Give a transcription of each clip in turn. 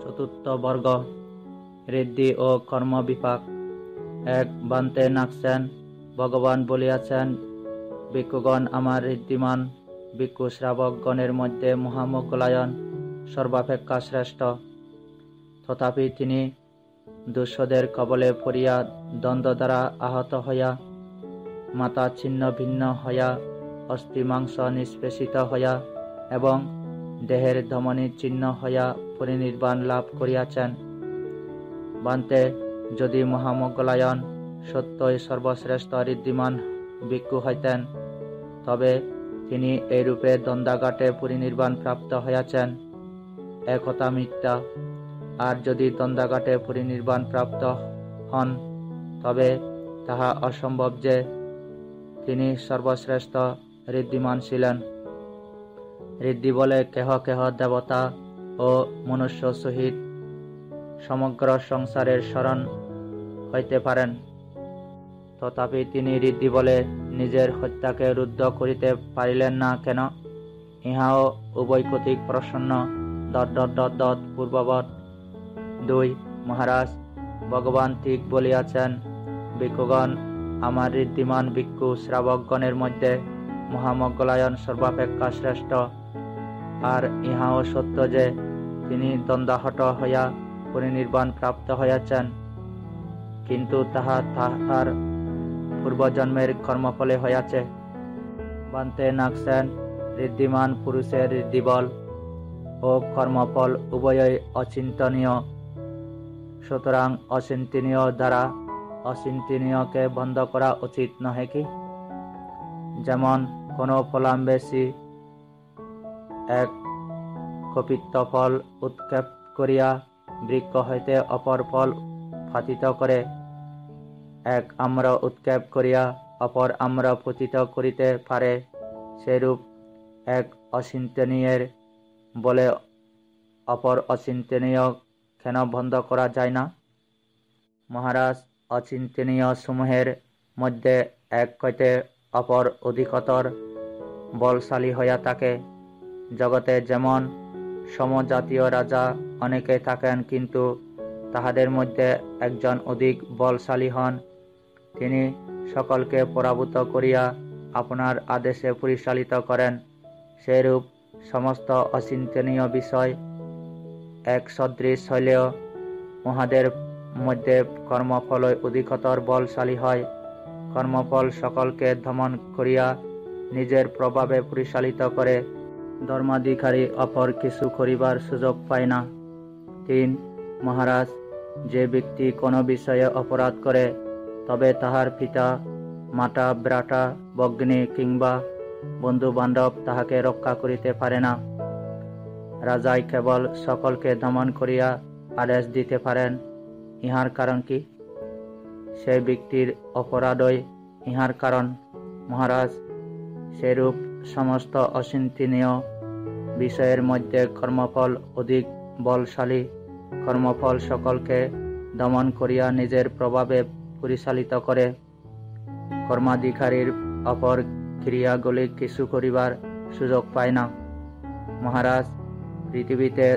চতুর্থ বর্গ ঋদ্ধি ও কর্ম বিপাক। 1 বান্তে নাকছেন ভগবান বলিয়াছেন, ভিক্ষুগণ আমার ঋদ্ধিমান ভিক্ষু শ্রাবকগণের মধ্যে মহামোগলায়ন সর্বাপেক্ষা শ্রেষ্ঠ। তথাপি তিনি দুঃসদের কবলে পড়িয়া দ্বন্দ্ব দ্বারা আহত হইয়া, মাথা ছিন্ন ভিন্ন হইয়া, অস্থি মাংস নিষ্পেষিত হইয়া এবং দেহের ধমনী ছিন্ন হইয়া পরিনির্বাণ লাভ করিয়াছেন। বান্তে যদি মহামোগলায়ন সত্যই সর্বশ্রেষ্ঠ ঋদ্ধিমান ভিক্ষু হইতেন, তবে তিনি এইরূপে দ্বন্দ্বাঘাতে পরিনির্বাণ প্রাপ্ত হইয়াছেন, একথা মিথ্যা। আর যদি দ্বন্দ্বাঘাতে পরিনির্বাণ প্রাপ্ত হন, তবে তাহা অসম্ভব যে তিনি সর্বশ্রেষ্ঠ ঋদ্ধিমান ছিলেন। ঋদ্ধি বলে কেহ কেহ দেবতা ও মনুষ্য সহিত সমগ্র সংসারের শরণ হইতে পারেন। তথাপি তিনি ঋদ্ধি বলে নিজের হত্যাকে রুদ্ধ করিতে পারিলেন না কেন? ইহাও উভয়কতিক প্রসন্ন পূর্ববৎ। 2 মহারাজ, ভগবান ঠিক বলিয়াছেন, ভিক্ষুগণ আমার ঋদ্ধিমান ভিক্ষু শ্রাবকগণের মধ্যে মহামোগলায়ন সর্বাপেক্ষা শ্রেষ্ঠ। আর ইহাও সত্য যে তিনি দ্বন্দ্বাহত হইয়া পরিনির্বাণ প্রাপ্ত হইয়াছেন, কিন্তু তাহা তাহার পূর্বজন্মের কর্মফলে হইয়াছে। বান্তে নাকছেন ঋদ্ধিমান পুরুষের ঋদ্ধিবল ও কর্মফল উভয়ই অচিন্তনীয়। সুতরাং অচিন্তনীয় দ্বারা অচিন্তনীয়কে বন্ধ করা উচিত নহে কি? যেমন কোনো ফলাম্বেশী এক কপিত্ত ফল উৎক্ষেপ করিয়া বৃক্ষ হইতে অপর ফল পাতিত করে, এক আম্র উৎক্ষেপ করিয়া অপর আম্র পতিত করিতে পারে, সেরূপ এক অচিন্তনীয়ের বলে অপর অচিন্তনীয় কেন বন্ধ করা যায় না? মহারাজ, অচিন্তনীয় সমূহের মধ্যে এক হইতে অপর অধিকতর বলশালী হইয়া থাকে। জগতে যেমন সমজাতীয় রাজা অনেকে থাকেন, কিন্তু তাহাদের মধ্যে একজন অধিক বলশালী হন, তিনি সকলকে পরাভূত করিয়া আপনার আদেশে পরিচালিত করেন। সেরূপ সমস্ত অচিন্তনীয় বিষয় এক সদৃশ হইলেও উহাদের মধ্যে কর্মফলই অধিকতর বলশালী হয়। কর্মফল সকলকে দমন করিয়া নিজের প্রভাবে পরিচালিত করে, ধর্মাধিকারী অপর কিছু করিবার সুযোগ পায় না। 3 মহারাজ, যে ব্যক্তি কোনো বিষয়ে অপরাধ করে, তবে তাহার পিতা, মাতা, ভ্রাতা, ভগ্নী কিংবা বন্ধু বান্ধব তাহাকে রক্ষা করিতে পারে না। রাজাই কেবল সকলকে দমন করিয়া আদেশ দিতে পারেন। ইহার কারণ কি? সেই ব্যক্তির অপরাধই ইহার কারণ। মহারাজ, সেরূপ সমস্ত অচিন্তনীয় বিষয়ের মধ্যে কর্মফল অধিক বলশালী। কর্মফল সকলকে দমন করিয়া নিজের প্রভাবে পরিচালিত করে। কর্মাধিকারীর অপর ক্রিয়াগুলি কিছু করিবার সুযোগ পায় না। মহারাজ, পৃথিবীতে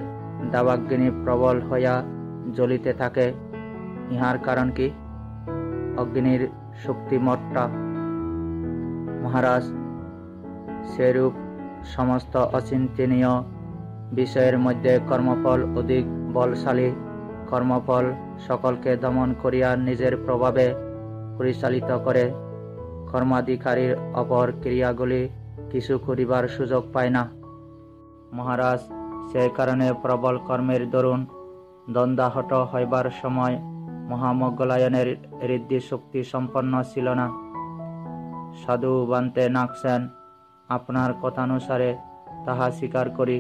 দাবাগ্নি প্রবল হইয়া জ্বলিতে থাকে। ইহার কারণ কি? অগ্নির শক্তিমত্তা। মহারাজ, সেরূপ সমস্ত অচিন্তনীয় বিষয়ের মধ্যে কর্মফল অধিক বলশালী। কর্মফল সকলকে দমন করিয়া নিজের প্রভাবে পরিচালিত করে। কর্মাধিকারীর অপর ক্রিয়াগুলি কিছু করিবার সুযোগ পায় না। মহারাজ, সেই কারণে প্রবল কর্মের দরুন দ্বন্দ্বাহত হইবার সময় মহামোগলায়নের ঋদ্ধি শক্তি সম্পন্ন ছিল না। সাধু বান্তে নাকছেন, আপনার কথানুসারে তাহা স্বীকার করি।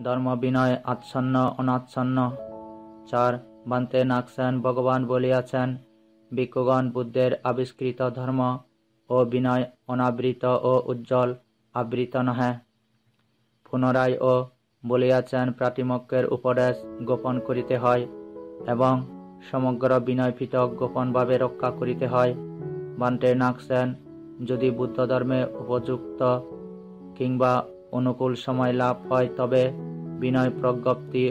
ধর্ম বিনয় আচ্ছন্ন অনাচ্ছন্ন। 4 বান্তে নাকছেন, ভগবান বলিয়াছেন, ভিক্ষুগণ বুদ্ধের আবিষ্কৃত ধর্ম ও বিনয় অনাবৃত ও উজ্জ্বল, আবৃত নহে। পুনরায় ও বলিয়াছেন, প্রাতিমোক্ষের উপদেশ গোপন করিতে হয় এবং সমগ্র বিনয় পৃথক গোপনভাবে রক্ষা করিতে হয়। বান্তে নাকছেন, যদি বুদ্ধ ধর্মে উপযুক্ত কিংবা অনুকূল সময় লাভ হয়, তবে বিনয় প্রজ্ঞপ্তি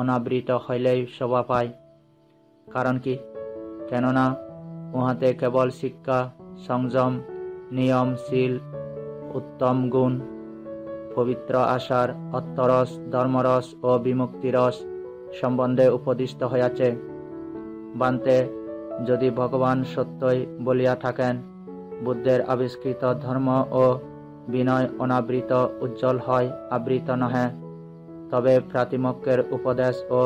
অনাবৃত হইলেই শোভা পায়। কারণ কি? কেননা উহাতে কেবল শিক্ষা, সংযম, নিয়ম, শীল, উত্তম গুণ, পবিত্র আচার, অত্তরস, ধর্মরস ও বিমুক্তিরস সম্বন্ধে উপদিষ্ট হইয়াছে। বান্তে যদি ভগবান সত্যই বলিয়া থাকেন, বুদ্ধের আবিষ্কৃত ধর্ম ও বিনয় অনাবৃত উজ্জ্বল হয়, আবৃত নহে, তবে প্রাতিমক্যের উপদেশ ও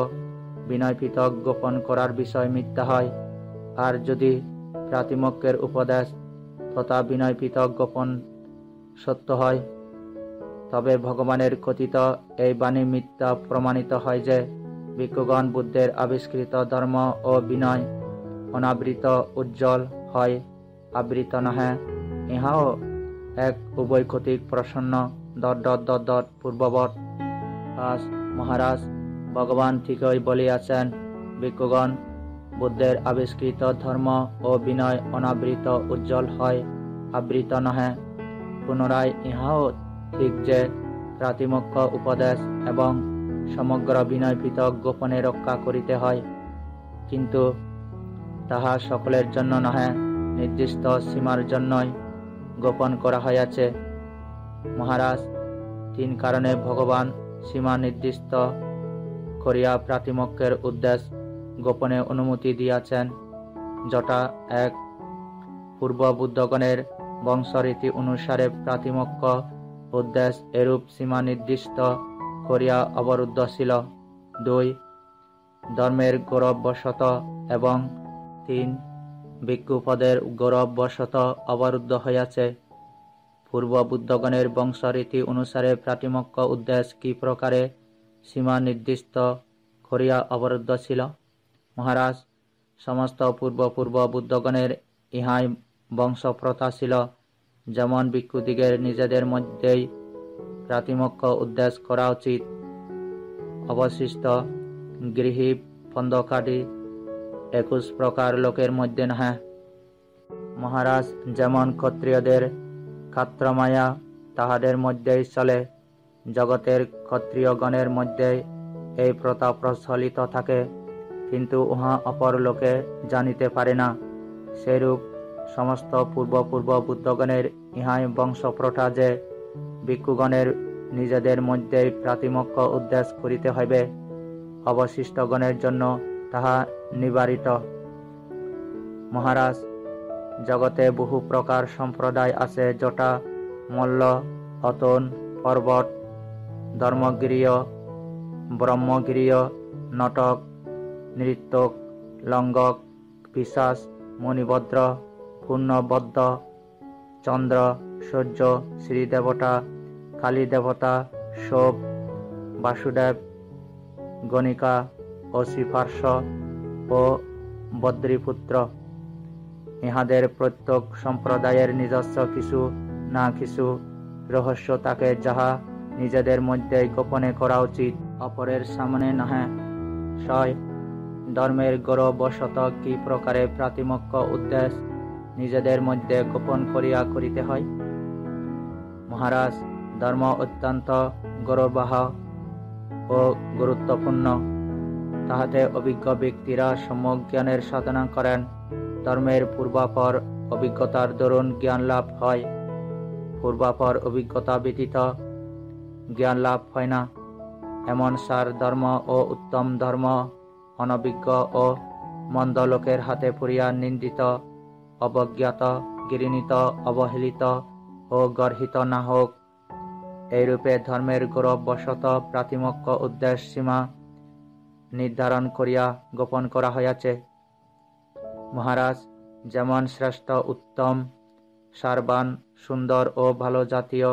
বিনয় পৃথক গোপন করার বিষয় মিথ্যা হয়। আর যদি প্রাতিমক্যের উপদেশ তথা বিনয় পৃথক গোপন সত্য হয়, তবে ভগবানের কথিত এই বাণী মিথ্যা প্রমাণিত হয় যে ভিক্ষুগণ বুদ্ধের আবিষ্কৃত ধর্ম ও বিনয় অনাবৃত উজ্জ্বল হয়, আবৃত নহে। ইহাও এক উভয়কথিক প্রসন্ন পূর্ববৎ। মহারাজ, ভগবান ঠিকই বলিয়াছেন, ভিক্ষুগণ বুদ্ধের আবিষ্কৃত ধর্ম ও বিনয় অনাবৃত উজ্জ্বল হয়, আবৃত নহে। পুনরায় ইহাও ঠিক যে প্রাতিমক্য উপদেশ এবং সমগ্র বিনয় পৃথক গোপনে রক্ষা করিতে হয়, কিন্তু তাহা সকলের জন্য নহে, নির্দিষ্ট সীমার জন্যই গোপন করা হইয়াছে। মহারাজ, 3 কারণে ভগবান সীমা নির্দিষ্ট করিয়া প্রাতিমক্যের উদ্দেশ গোপনে অনুমতি দিয়াছেন, যটা 1. পূর্ব বুদ্ধগণের বংশরীতি অনুসারে প্রাতিমক্য উদ্দেশ এরূপ সীমা নির্দিষ্ট করিয়া অবরুদ্ধ ছিল। 2. ধর্মের গৌরববশত এবং 3. ভিক্ষুপদের গৌরববশত অবরুদ্ধ হইয়াছে। পূর্ব বুদ্ধগণের বংশরীতি অনুসারে প্রাতিমক্য উদ্দেশ কি প্রকারে সীমা নির্দিষ্ট করিয়া অবরুদ্ধ ছিল? মহারাজ, সমস্ত পূর্ব বুদ্ধগণের ইহাই বংশপ্রথা ছিল। যেমন ভিক্ষুদিগের নিজেদের মধ্যেই প্রাতিমক্য উদ্দেশ করা উচিত, অবশিষ্ট গৃহী পন্দকারী 21 প্রকার লোকের মধ্যে নহে। মহারাজ, যেমন ক্ষত্রিয়দের ক্ষাত্রমায়া তাহাদের মধ্যেই চলে, জগতের ক্ষত্রিয়গণের মধ্যে এই প্রথা প্রচলিত থাকে, কিন্তু উহা অপর লোকে জানিতে পারে না। সেরূপ সমস্ত পূর্ব বুদ্ধগণের ইহাই বংশপ্রথা যে ভিক্ষুগণের নিজেদের মধ্যেই প্রাতিমক্য উদ্দেশ করিতে হইবে, অবশিষ্টগণের জন্য তাহা নিবারিত। মহারাজ, জগতে বহু প্রকার সম্প্রদায় আছে, যটা মল্ল, অতন, পর্বত, ধর্মগিরীয়, ব্রহ্মগিরীয়, নটক, নৃত্যক, লঙ্গক, পিশাচ, মণিভদ্র, পূর্ণবদ্ধ, চন্দ্র, সূর্য, শ্রীদেবতা, কালী দেবতা, শোভ, বাসুদেব, গণিকা, অসিপার্শ্ব ও বদ্রীপুত্র। ইহাদের প্রত্যেক সম্প্রদায়ের নিজস্ব কিছু না কিছু রহস্য থাকে, যাহা নিজেদের মধ্যে গোপনে করা উচিত, অপরের সামনে নহে। 6. ধর্মের গৌরববশত কি প্রকারে প্রাতিমক্য উদ্দেশ নিজেদের মধ্যে গোপন করিয়া করিতে হয়? মহারাজ, ধর্ম অত্যন্ত গৌরবাহ ও গুরুত্বপূর্ণ। তাহাতে অভিজ্ঞ ব্যক্তিরা সম্যক জ্ঞানের সাধনা করেন। ধর্মের পূর্বাপর অভিজ্ঞতার দরুন জ্ঞান লাভ হয়। পূর্বাপর অভিজ্ঞতা ব্যতীত জ্ঞান লাভ হয় না। এমন সার ধর্ম ও উত্তম ধর্ম অনভিজ্ঞ ও মন্দ লোকের হাতে পড়িয়া নিন্দিত, অবজ্ঞাত, ঘৃণিত, অবহেলিত ও গর্হিত না হোক, এইরূপে ধর্মের গৌরববশত প্রাতিমক্য উদ্দেশ সীমা নির্ধারণ করিয়া গোপন করা হইয়াছে। মহারাজ, যেমন শ্রেষ্ঠ, উত্তম, সারবান, সুন্দর ও ভালো জাতীয়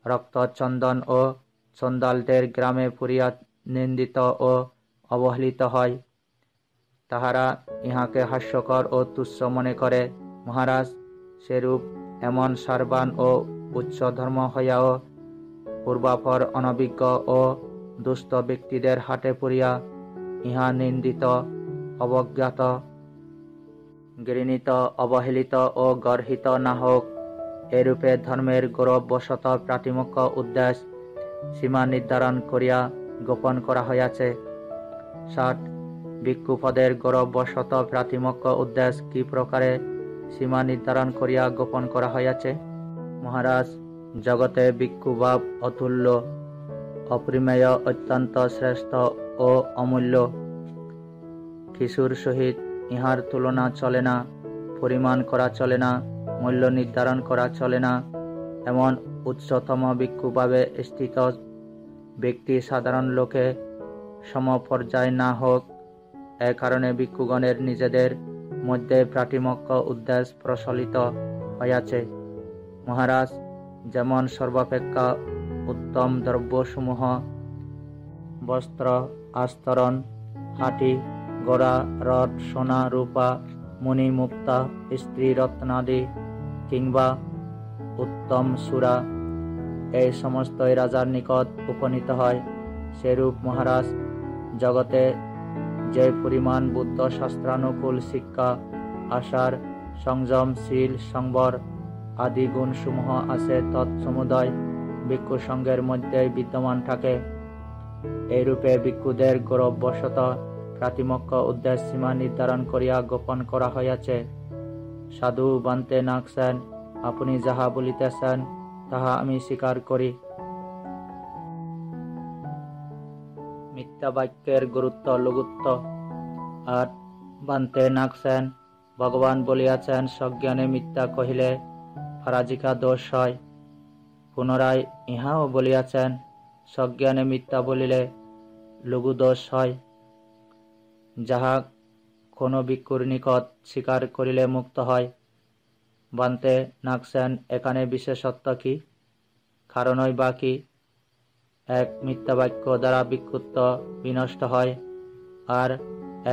রক্ত চন্দন ও চন্দালদের গ্রামে পড়িয়া নিন্দিত ও অবহেলিত হয়, তাহারা ইহাকে হাস্যকর ও তুচ্ছ মনে করে। মহারাজ, সেরূপ এমন সারবান ও উচ্চ ধর্ম হইয়াও পূর্বাপর অনভিজ্ঞ ও দুষ্ট ব্যক্তিদের হাতে পড়িয়া ইহা নিন্দিত, অবজ্ঞাত, ঘৃণিত, অবহেলিত ও গর্হিত না হোক, এরূপে ধর্মের গৌরববশত প্রাতিমুখ্য উদ্দেশ্য সীমা নির্ধারণ করিয়া গোপন করা হইয়াছে। 60 ভিক্ষুপদের গৌরববশত প্রাতিমুখ্য উদ্দেশ্য কি প্রকারে সীমা নির্ধারণ করিয়া গোপন করা হইয়াছে? মহারাজ, জগতে ভিক্ষুভাব অতুল্য, অপরিমেয়, অত্যন্ত শ্রেষ্ঠ ও অমূল্য। কিছুর সহিত ইহার তুলনা চলে না, পরিমাণ করা চলে না, মূল্য নির্ধারণ করা চলে না। এমন উচ্চতম ভিক্ষুভাবে স্থিত ব্যক্তি সাধারণ লোকে সমপর্যায় না হোক, এ কারণে ভিক্ষুগণের নিজেদের মধ্যে প্রাতিমুখ্য উদ্দেশ্য প্রচলিত হইয়াছে। মহারাজ, যেমন সর্বাপেক্ষা উত্তম দ্রব্যসমূহ বস্ত্র, আস্তরণ, হাঁটি, ঘোড়া, রথ, সোনা, রূপা, মণি, মুক্তা, স্ত্রী রত্নাদি কিংবা উত্তম সুরা, এই সমস্তই রাজার নিকট উপনীত হয়। সেরূপ মহারাজ, জগতে যে পরিমাণ বুদ্ধ শাস্ত্রানুকূল শিক্ষা, আচার, সংযম, শীল, সংবর আদি গুণসমূহ আছে, তৎসমুদয় ভিক্ষু সঙ্গের মধ্যে বিদ্যমান থাকে। এইরূপে ভিক্ষুদের গৌরববশত প্রাতিমুখ্য উদ্দেশ্য সীমা নির্ধারণ করিয়া গোপন করা হইয়াছে। সাধু বান্তে নাগসেন, আপনি যাহা বলিতেছেন তাহা আমি স্বীকার করি। মিথ্যা বাক্যের গুরুত্ব লঘুত্ব। আর বান্তে নাগসেন, ভগবান বলিয়াছেন, সজ্ঞানে মিথ্যা কহিলে পরাজিকা দোষ হয়। পুনরায় ইহাও বলিয়াছেন, সজ্ঞানে মিথ্যা বলিলে লঘু দোষ হয়। যাহা কোন ভিক্ষুর নিকট স্বীকার করিলে মুক্ত হয়। বান্তে নাগসেন, এখানে বিশেষত্ব কি? কারণই বা কি? এক মিথ্যা বাক্য দ্বারা ভিক্ষুত্ব বিনষ্ট হয়, আর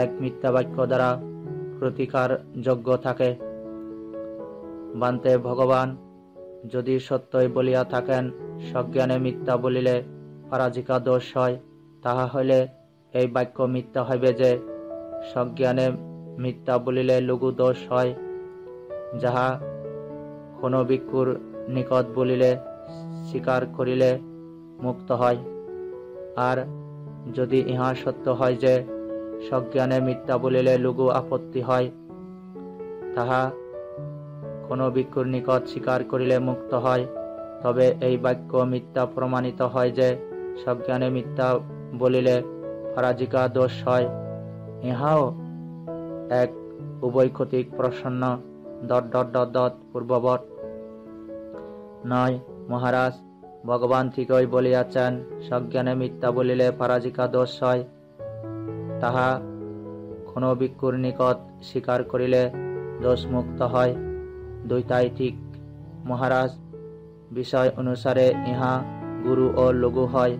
এক মিথ্যা বাক্য দ্বারা প্রতিকার যোগ্য থাকে। বান্তে ভগবান যদি সত্যই বলিয়া থাকেন, সজ্ঞানে মিথ্যা বলিলে পরাজিকা দোষ হয়, তাহা হইলে এই বাক্য মিথ্যা হইবে যে সজ্ঞানে মিথ্যা বলিলে লঘু দোষ হয়, যাহা কোন ভিক্ষুর নিকট বলিলে স্বীকার করিলে মুক্ত হয়। আর যদি ইহা সত্য হয় যে সজ্ঞানে মিথ্যা বলিলে লঘু আপত্তি হয়, তাহা কোন ভিক্ষুর নিকট স্বীকার করিলে মুক্ত হয়, তবে এই বাক্য মিথ্যা প্রমাণিত হয় যে সজ্ঞানে মিথ্যা বলিলে পরাজিকা দোষ হয়। ইহাও এক উভয়ক্ষতিক প্রসন্ন পূর্ববৎ নয়। মহারাজ, ভগবান ঠিকই বলিয়াছেন, সজ্ঞানে মিথ্যা বলিলে পরাজিকা দোষ হয়, তাহা কোন ভিক্ষুর নিকট স্বীকার করিলে দোষ মুক্ত হয়। দুইটাই ঠিক। মহারাজ, বিষয় অনুসারে ইহা গুরু ও লঘু হয়।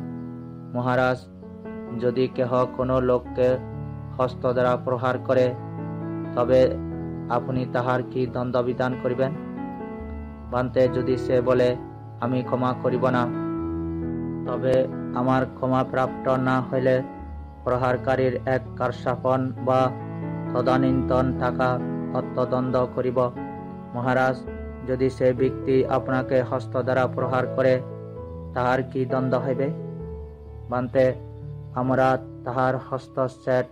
মহারাজ, যদি কেহ কোনো লোককে হস্ত দ্বারা প্রহার করে, তবে আপনি তাহার কি দণ্ডবিধান করিবেন? বান্তে, যদি সে বলে, আমি ক্ষমা করিব না, তবে আমার ক্ষমা প্রাপ্ত না হইলে প্রহারকারীর এক কার্ষাপন বা তদানীন্তন টাকা অর্থদণ্ড করিব। মহারাজ, যদি সে ব্যক্তি আপনাকে হস্ত দ্বারা প্রহার করে, তাহার কি দণ্ড হইবে? বান্তে, আমরা তাহার হস্তচ্ছেদ,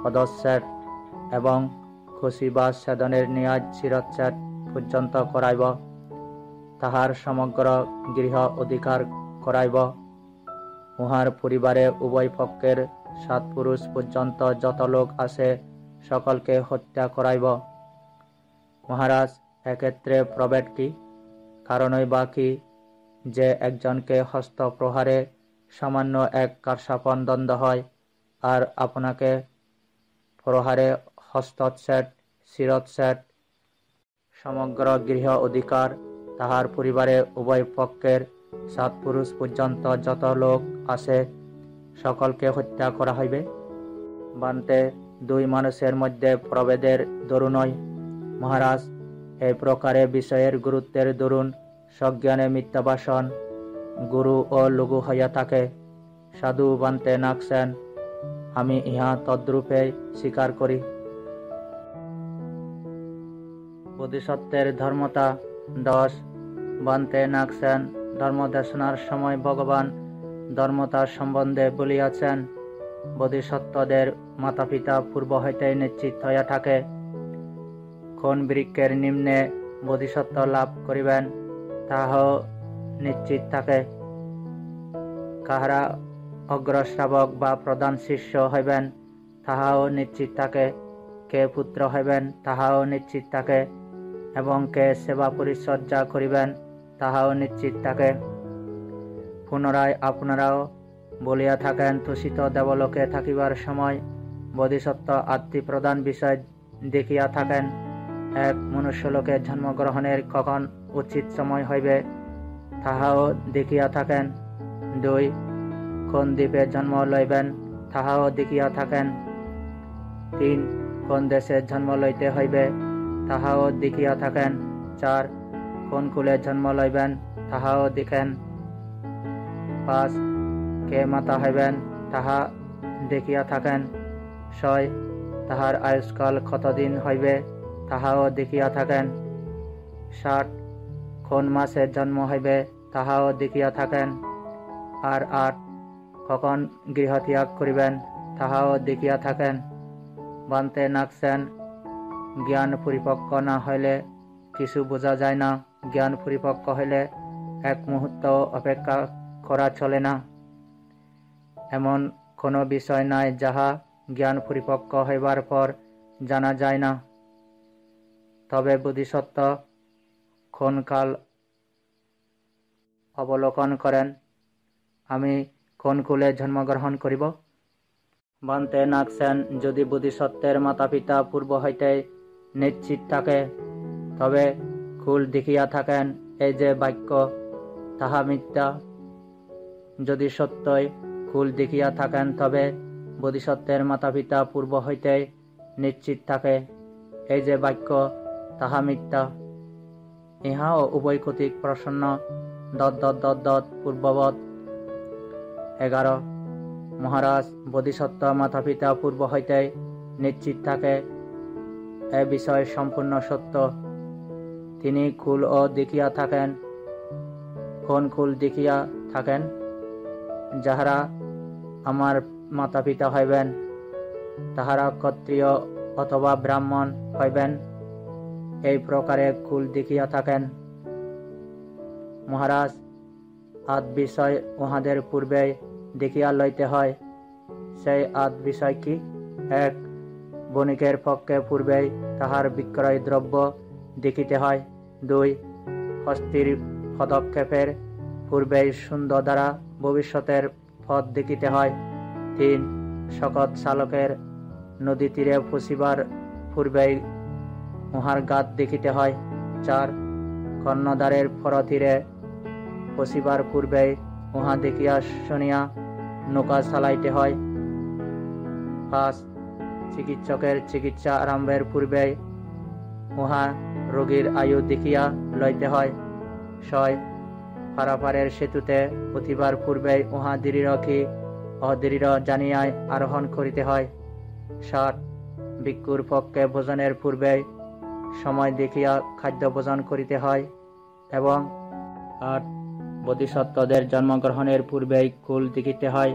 পদচ্ছেদ এবং খুশি বা ছেদনের নিয়াজ শিরচ্ছেদ পর্যন্ত করাইব। তাহার সমগ্র গৃহ অধিকার করাইব। উহার পরিবারে উভয় পক্ষের 7 পুরুষ পর্যন্ত যত লোক আছে সকলকে হত্যা করাইব। মহারাজ, এক্ষেত্রে প্রভেদ কি? কারণই বা কি যে একজনকে হস্ত প্রহারে সামান্য এক কার্ষাপন দণ্ড হয়, আর আপনাকে প্রহারে হস্তচ্ছেদ, শিরচ্ছেদ, সমগ্র গৃহ অধিকার, তাহার পরিবারে উভয় পক্ষের 7 পুরুষ পর্যন্ত যত লোক আছে সকলকে হত্যা করা হইবে? বান্তে, 2 মানুষের মধ্যে প্রভেদের দরুনই। মহারাজ, এই প্রকারে বিষয়ের গুরুত্বের দরুন সজ্ঞানে মিথ্যাভাষণ গুরু ও লঘু হইয়া থাকে। সাধু বান্তে নাগসেন, আমি ইহা তদ্রূপে স্বীকার করি। বোধিসত্ত্বের ধর্মতা 10. বান্তে নাগসেন ধর্মদেশনার সময় ভগবান ধর্মতার সম্বন্ধে বলিয়াছেন, বোধিসত্ত্বদের মাতা পিতা পূর্ব হইতে নিশ্চিত হইয়া থাকে। কোন বৃক্ষের নিম্নে বোধিসত্ত্ব লাভ করিবেন তাহাও নিশ্চিত থাকে। কাহারা অগ্রশ্রাবক বা প্রধান শিষ্য হইবেন তাহাও নিশ্চিত থাকে। কে পুত্র হইবেন তাহাও নিশ্চিত থাকে, এবং কে সেবা পরিচর্যা করিবেন তাহাও নিশ্চিত থাকে। পুনরায় আপনারাও বলিয়া থাকেন, তুষিত দেবলোকে থাকিবার সময় বোধিসত্ত্ব আত্মী প্রধান বিষয় দেখিয়া থাকেন। 1. মনুষ্যলোকে জন্মগ্রহণের কখন উচিত সময় হইবে তাহাও দেখিয়া থাকেন। 2. কোন দ্বীপে জন্ম লইবেন তাহাও দেখিয়া থাকেন। 3. কোন দেশে জন্ম লইতে হইবে তাহাও দেখিয়া থাকেন। 4. কোন কুলে জন্ম লইবেন তাহাও দেখেন। 5. কে মাতা হইবেন তাহা দেখিয়া থাকেন। 6. তাহার আয়ুষ্কাল কতদিন হইবে তাহাও দেখিয়া থাকেন। 7. কোন মাসে জন্ম হইবে তাহাও দেখিয়া থাকেন। আর 8. কখন গৃহত্যাগ করিবেন তাহাও দেখিয়া থাকেন। বান্তে নাগসেন জ্ঞান পরিপক্ক না হইলে কিছু বোঝা যায় না। জ্ঞান পরিপক্ক হইলে এক মুহূর্ত অপেক্ষা করা চলে না। এমন কোনো বিষয় নাই যাহা জ্ঞান পরিপক্ক হইবার পর জানা যায় না। তবে বোধিসত্ত্ব ক্ষণকাল অবলোকন করেন, আমি কোন কুলে জন্মগ্রহণ করিব। বান্তে নাগসেন যদি বোধিসত্ত্বের মাতা পিতা পূর্ব হইতে নিশ্চিত থাকে তবে কুল দেখিয়া থাকেন, এই যে বাক্য তাহা মিথ্যা। যদি সত্যই কুল দেখিয়া থাকেন তবে বোধিসত্ত্বের মাতা পিতা পূর্ব হইতে নিশ্চিত থাকে, এই যে বাক্য তাহা মিথ্যা। ইহাও উভয় কর্তৃক প্রসন্ন পূর্ববৎ। 11. মহারাজ, বোধিসত্ত্ব মাতা পিতা পূর্ব হইতে নিশ্চিত থাকে, এ বিষয় সম্পূর্ণ সত্য। তিনি কুল ও দেখিয়া থাকেন। কোন কুল দেখিয়া থাকেন? যাহারা আমার মাতা পিতা হইবেন তাহারা ক্ষত্রিয় অথবা ব্রাহ্মণ হইবেন, এই প্রকারে কুল দেখিয়া থাকেন। মহারাজ, আদ বিষয় উহাদের পূর্বে দেখিয়া লইতে হয়। সেই আদ বিষয় কি? 1. বণিকের পক্ষে পূর্বেই তাহার বিক্রয় দ্রব্য দেখিতে হয়। 2. হস্তির পদক্ষেপের পূর্বেই সুন্দর দ্বারা ভবিষ্যতের পথ দেখিতে হয়। 3. শকত চালকের নদী তীরে পৌঁছিবার পূর্বেই উহার গাত দেখিতে হয়। 4. কর্ণদ্বারের পরতীরে পৌঁছিবার পূর্বেই উহা দেখিয়া শুনিয়া নৌকা চালাইতে হয়। 5. চিকিৎসকের চিকিৎসা আরম্ভের পূর্বেই উহা রোগীর আয়ু দেখিয়া লইতে হয়। 6. পারাপারের সেতুতে উঠিবার পূর্বেই উহা দৃঢ় কি অদৃঢ় জানিয়া আরোহণ করিতে হয়। 7. ভিক্ষুর পক্ষে ভোজনের পূর্বেই সময় দেখিয়া খাদ্য ভোজন করিতে হয়। এবং 8. বোধিসত্ত্বদের জন্মগ্রহণের পূর্বেই কুল দেখিতে হয়,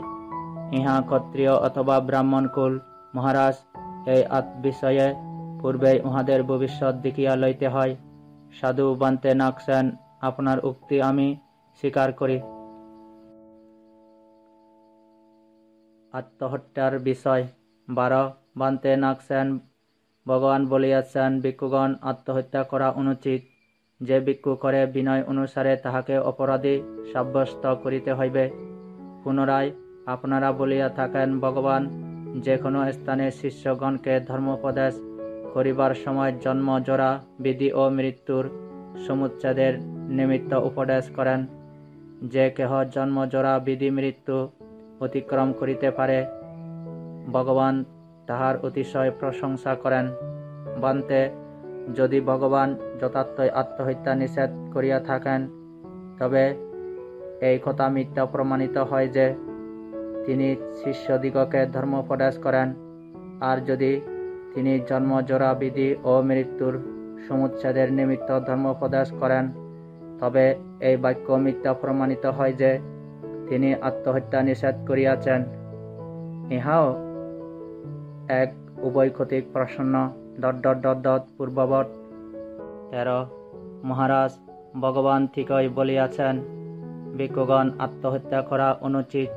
ইহা ক্ষত্রিয় অথবা ব্রাহ্মণ কুল। মহারাজ, এই বিষয়ে পূর্বেই উহাদের ভবিষ্যৎ দেখিয়া লইতে হয়। সাধু বান্তে নাগসেন, আপনার উক্তি আমি স্বীকার করি। আত্মহত্যার বিষয়। 12. বান্তে নাগসেন, ভগবান বলিয়াছেন, ভিক্ষুগণ আত্মহত্যা করা অনুচিত। যে ভিক্ষু করে বিনয় অনুসারে তাহাকে অপরাধী সাব্যস্ত করিতে হইবে। পুনরায় আপনারা বলিয়া থাকেন, ভগবান যে কোনো স্থানে শিষ্যগণকে ধর্মোপদেশ করিবার সময় জন্ম, জরা, বিধি ও মৃত্যুর সমুচ্ছেদের নিমিত্ত উপদেশ করেন। যে কেহ জন্ম, জরা, বিধি, মৃত্যু অতিক্রম করিতে পারে, ভগবান তাহার অতিশয় প্রশংসা করেন। বান্তে, যদি ভগবান যথার্থই আত্মহত্যা নিষেধ করিয়া থাকেন তবে এই কথা মিথ্যা প্রমাণিত হয় যে তিনি শিষ্যদিগকে ধর্মোপদেশ করেন। আর যদি তিনি জন্ম, জরা, বিধি ও মৃত্যুর সমুচ্ছেদের নিমিত্ত ধর্মোপদেশ করেন, তবে এই বাক্য মিথ্যা প্রমাণিত হয় যে তিনি আত্মহত্যা নিষেধ করিয়াছেন। ইহাও এক উভয়কথিক প্রসন্ন পূর্ববৎ। 13 মহারাজ ভগবান ঠিকই বলিয়াছেন, ভিক্ষুগণ আত্মহত্যা করা অনুচিত।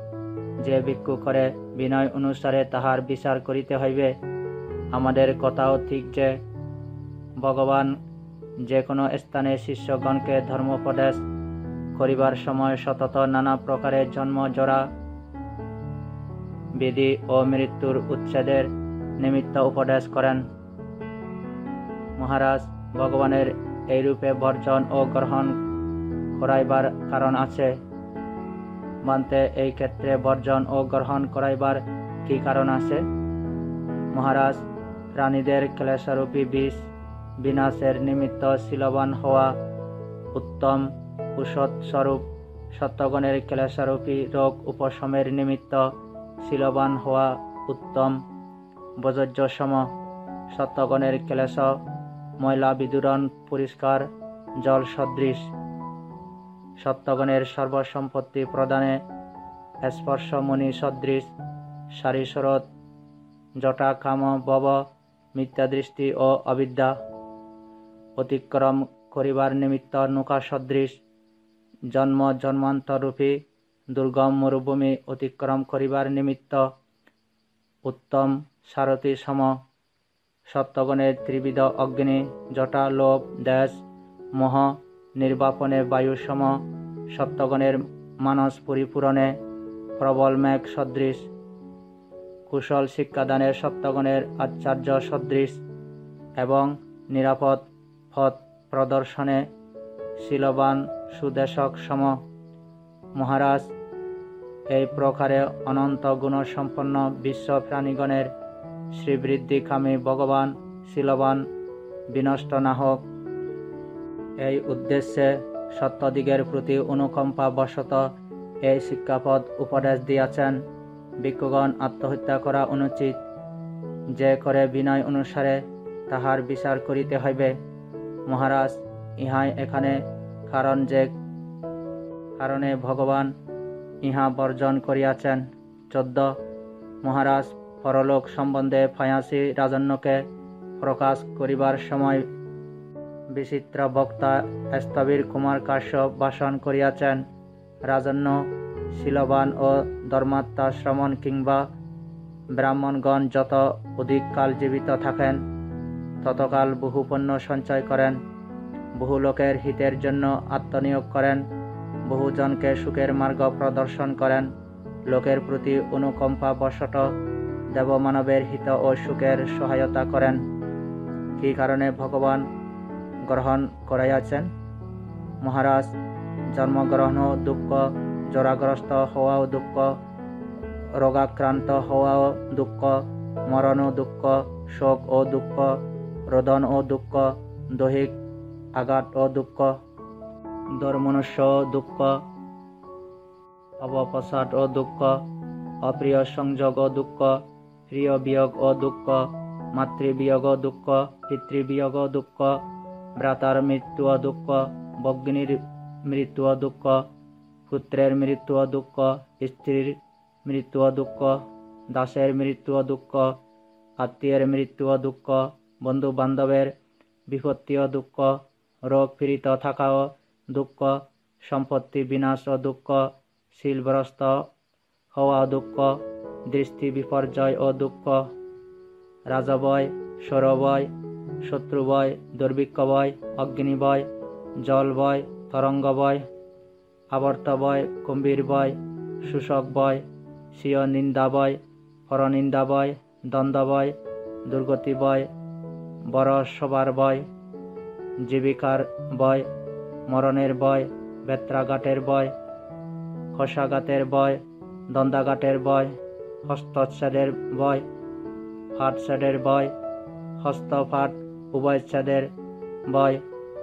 যে ভিক্ষু করে বিনয় অনুসারে তাহার বিচার করিতে হইবে। আমাদের কথাও ঠিক যে ভগবান যে কোনো স্থানে শিষ্যগণকে ধর্মোপদেশ করিবার সময় সতত নানা প্রকারে জন্ম, জরা, বিধি ও মৃত্যুর উচ্ছেদের নিমিত্ত উপদেশ করেন। মহারাজ ভগবানের এইরূপে বর্জন ও গ্রহণ করাইবার কারণ আছে। মানতে এই ক্ষেত্রে বর্জন ও গ্রহণ করাইবার কি কারণ আছে? মহারাজ, প্রাণীদের ক্লেশরূপী বিষ বিনাশের নিমিত্ত শিলবান হওয়া উত্তম ঔষধ স্বরূপ, সত্যগণের ক্লেশরূপী রোগ উপশমের নিমিত্ত শিলবান হওয়া উত্তম বৈজয্য সম। সত্যগণের ক্লেশ ময়লা বিদূরণ পরিষ্কার জল সদৃশ। সত্যগণের সর্বসম্পত্তি প্রদানে স্পর্শমণি সদৃশ। সারিস্রোত জটা কাম ভব মিথ্যাদৃষ্টি ও অবিদ্যা অতিক্রম করিবার নিমিত্ত নৌকা সদৃশ। জন্ম জন্মান্তরূপী দুর্গম মরুভূমি অতিক্রম করিবার নিমিত্ত উত্তম সারথি সম। সত্যগণের ত্রিবিধ অগ্নি জটা লোভ দেশ মোহ নির্বাপনে বায়ু সম। সত্যগণের মানস পরিপূরণে প্রবল মেঘ সদৃশ। কুশল শিক্ষাদানের সত্যগণের আচার্য সদৃশ এবং নিরাপদ পথ প্রদর্শনে শীলবান সুদেশক সম। মহারাজ, এই প্রকারে অনন্ত গুণসম্পন্ন বিশ্ব প্রাণীগণের শ্রীবৃদ্ধিকামী ভগবান শীলবান বিনষ্ট না হোক, এই উদ্দেশ্যে সত্যদিগের প্রতি অনুকম্পা বশত এই শিক্ষাপদ উপদেশ দিয়াছেন। ভিক্ষুগণ আত্মহত্যা করা অনুচিত। যে করে বিনয় অনুসারে তাহার বিচার করিতে হইবে। মহারাজ, ইহাই এখানে কারণ যে কারণে ভগবান ইহা বর্জন করিয়াছেন। 14 মহারাজ পরলোক সম্বন্ধে ফায়াসী রাজন্যকে প্রকাশ করিবার সময় বিচিত্র বক্তা স্থবির কুমার কাশ্যপ ভাষণ করিয়াছেন। রাজন্য শীলবান ও ধর্মাত্মা শ্রমণ কিংবা ব্রাহ্মণগণ যত অধিক কাল জীবিত থাকেন ততকাল বহু পুণ্য সঞ্চয় করেন, বহু লোকের হিতের জন্য আত্মনিয়োগ করেন, বহুজনকে সুখের মার্গ প্রদর্শন করেন, লোকের প্রতি অনুকম্পা বশত দেবমানবের হিত ও সুখের সহায়তা করেন। কি কারণে ভগবান গ্রহণ করাইয়াছেন? মহারাজ, জন্মগ্রহণ দুঃখ, জরাগ্রস্ত হওয়াও দুঃখ, রোগাক্রান্ত হওয়াও দুঃখ, মরণ ও দুঃখ, শোক ও দুঃখ, রোদন ও দুঃখ, দৈহিক আঘাত ও দুঃখ, দুর্মনুষ্য ও দুঃখ, অবসাদ ও দুঃখ, অপ্রিয় সংযোগ ও দুঃখ, প্রিয় বিয়োগ ও দুঃখ, মাতৃবিয়োগ ও দুঃখ, পিতৃবিয়োগ ও দুঃখ, ভ্রাতার মৃত্যু ও দুঃখ, ভগ্নীর মৃত্যু ও দুঃখ, পুত্রের মৃত্যু ও দুঃখ, স্ত্রীর মৃত্যু ও দুঃখ, দাসের মৃত্যু ও দুঃখ, আত্মীয়ের মৃত্যু ও দুঃখ, বন্ধু বান্ধবের বিপত্তি ও দুঃখ, রোগ পীড়িত থাকা ও দুঃখ, সম্পত্তি বিনাশ ও দুঃখ, শিলভ্রষ্ট হওয়া দুঃখ, দৃষ্টি বিপর্যয় ও দুঃখ, রাজভয়, সৌরভয়, শত্রুভয়, দুর্ভিক্ষ ভয়, অগ্নিভয়, জল ভয়, তরঙ্গ ভয়, আবর্ত ভয়, গম্ভীর ভয়, শোষক ভয়, স্বীয় নিন্দা ভয়, পরনিন্দা ভয়, দ্বন্দ্ব ভয়, দুর্গতি ভয়, বড় সবার ভয়, জীবিকার ভয়, মরণের ভয়, বেত্রাঘাতের ভয়, কষাঘাতের ভয়, দ্বন্দ্বাঘাতের ভয়, হস্তচ্ছেদের ভয়, ফাটছেদের ভয়, হস্তফাট উভয়চ্ছেদের ভয়,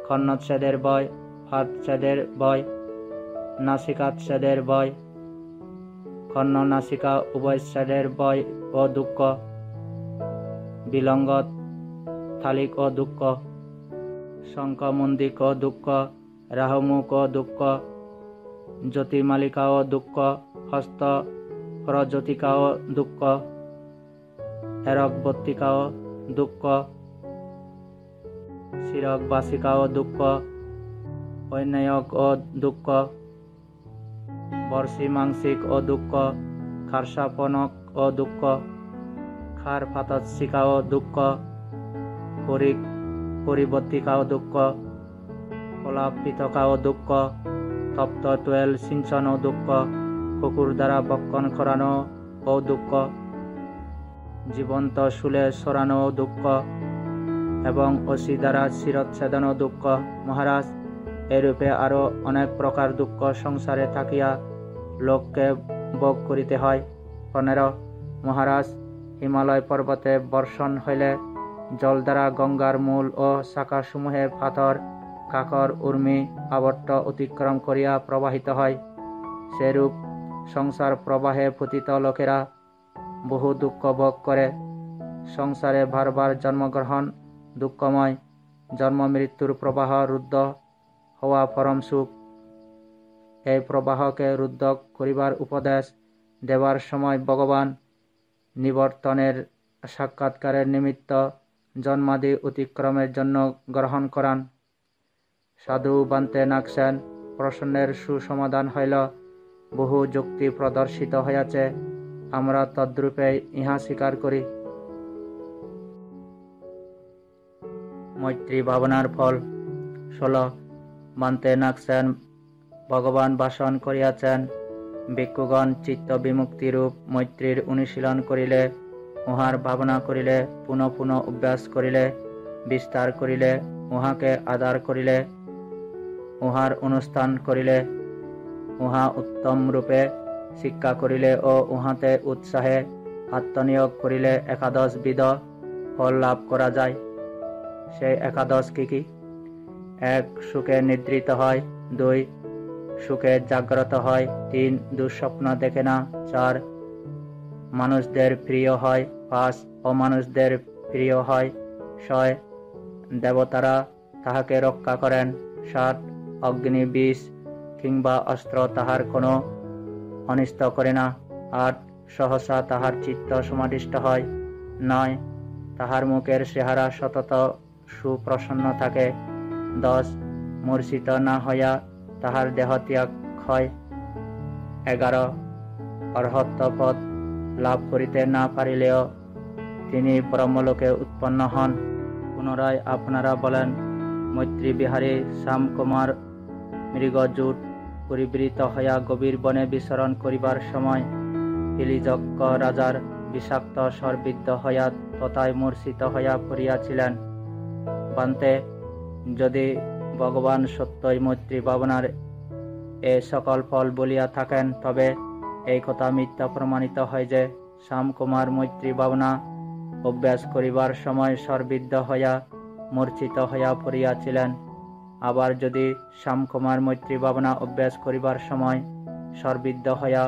কর্ণচ্ছেদের ভয়, ফাটছেদের ভয়, নাসিকাচ্ছেদের ভয়, কর্ণ নাসিকা উভয়চ্ছেদের ভয় ও দুঃখ, বিলঙ্গত থালিক ও দুঃখ, শঙ্খমন্দিক দুঃখ, রাহুমুখ দুঃখ, জ্যোতির্মালিকাও দুঃখ, হস্ত প্রজ্যোতিকাও দুঃখ, এরকবর্তিকাও দুঃখ, শিরকবাসিকাও দুঃখ, ঐন্যায়ক ও দুঃখ, বর্ষিমাংসিক ও দুঃখ, খারসাপনক ও দুঃখ, খার ফাতৎসিকাও দুঃখ, পরিবর্তিকাও দুঃখ, কলাপিতকাও দুঃখ, তপ্ত টুয়েল সিঞ্চন ও দুঃখ, কুকুর দ্বারা বক্ষণ করানো ও দুঃখ, জীবন্ত শুলে সরানো ও দুঃখ, এবং অসি দ্বারা শিরচ্ছেদন ও দুঃখ। মহারাজ, এরূপে আরো অনেক প্রকার দুঃখ সংসারে থাকিয়া লোককে ভোগ করিতে হয়। 15 মহারাজ, হিমালয় পর্বতে বর্ষণ হইলে জল দ্বারা গঙ্গার মূল ও শাখাসমূহে পাথর, কাকর, উর্মি, আবর্ত অতিক্রম করিয়া প্রবাহিত হয়। সেরূপ সংসার প্রবাহে পতিত লোকেরা বহু দুঃখ ভোগ করে। সংসারে বারবার জন্মগ্রহণ দুঃখময়, জন্ম মৃত্যুর প্রবাহ রুদ্ধ হওয়া পরম সুখ। এই প্রবাহকে রুদ্ধ করিবার উপদেশ দেবার সময় ভগবান নিবর্তনের সাক্ষাৎকারের নিমিত্ত জন্মাদি অতিক্রমের জন্য গ্রহণ করান। সাধু বান্তে নাগসেন প্রশ্নের সুসমাধান হইল। বহু যুক্তি প্রদর্শিত হইয়াছে, আমরা তদ্রূপে ইহা স্বীকার করি। মৈত্রী ভাবনার ফল। 16 বান্তে নাগসেন ভগবান ভাষণ করিয়াছেন, ভিক্ষুগণ চিত্ত বিমুক্তিরূপ মৈত্রীর অনুশীলন করিলে, উহার ভাবনা করিলে, পুনঃ পুনঃ অভ্যাস করিলে, বিস্তার করিলে, উহাকে আদার করিলে, উহার অনুষ্ঠান করিলে, উহা উত্তম রূপে শিক্ষা করিলে ও উহাতে উৎসাহে আত্মনিয়োগ করিলে 11 বিধ ফল লাভ করা যায়। সেই 11 কি? 1 সুখে নিদ্রিত হয়, 2 সুখে জাগ্রত হয়, 3 দুঃস্বপ্ন দেখে না, 4 মানুষদের প্রিয় হয়, 5 অমানুষদের প্রিয় হয়, 6 দেবতারা তাহাকে রক্ষা করেন, 7 অগ্নি, বিষ কিংবা অস্ত্র তাহার কোনো অনিষ্ট করে না, 8 সহসা তাহার চিত্ত সমাধিষ্ঠ হয়, 9 তাহার মুখের চেহারা সতত সুপ্রসন্ন থাকে, 10 মূর্ছিত না হইয়া তাহার দেহ ত্যাগ হয়, 11 অর্হত্ব পদ লাভ করিতে না পারিলেও তিনি ব্রহ্মলোকে উৎপন্ন হন। পুনরায় আপনারা বলেন, মৈত্রী বিহারী শ্যামকুমার মৃগজূট পরিবৃত হইয়া গভীর বনে বিচরণ করিবার সময় পিলিযজ্ঞ রাজার বিষাক্ত সর্বিদ্ধ হইয়া তথায় মূর্ছিত হইয়া পড়িয়াছিলেন। বান্তে, যদি ভগবান সত্যই মৈত্রী ভাবনার এ সকল ফল বলিয়া থাকেন, তবে এই কথা মিথ্যা প্রমাণিত হয় যে শ্যামকুমার মৈত্রী ভাবনা অভ্যাস করিবার সময় সর্বিদ্ধ হইয়া মূর্ছিত হইয়া পড়িয়াছিলেন। আবার যদি শ্যামকুমার মৈত্রী ভাবনা অভ্যাস করিবার সময় সর্বিদ্ধ হইয়া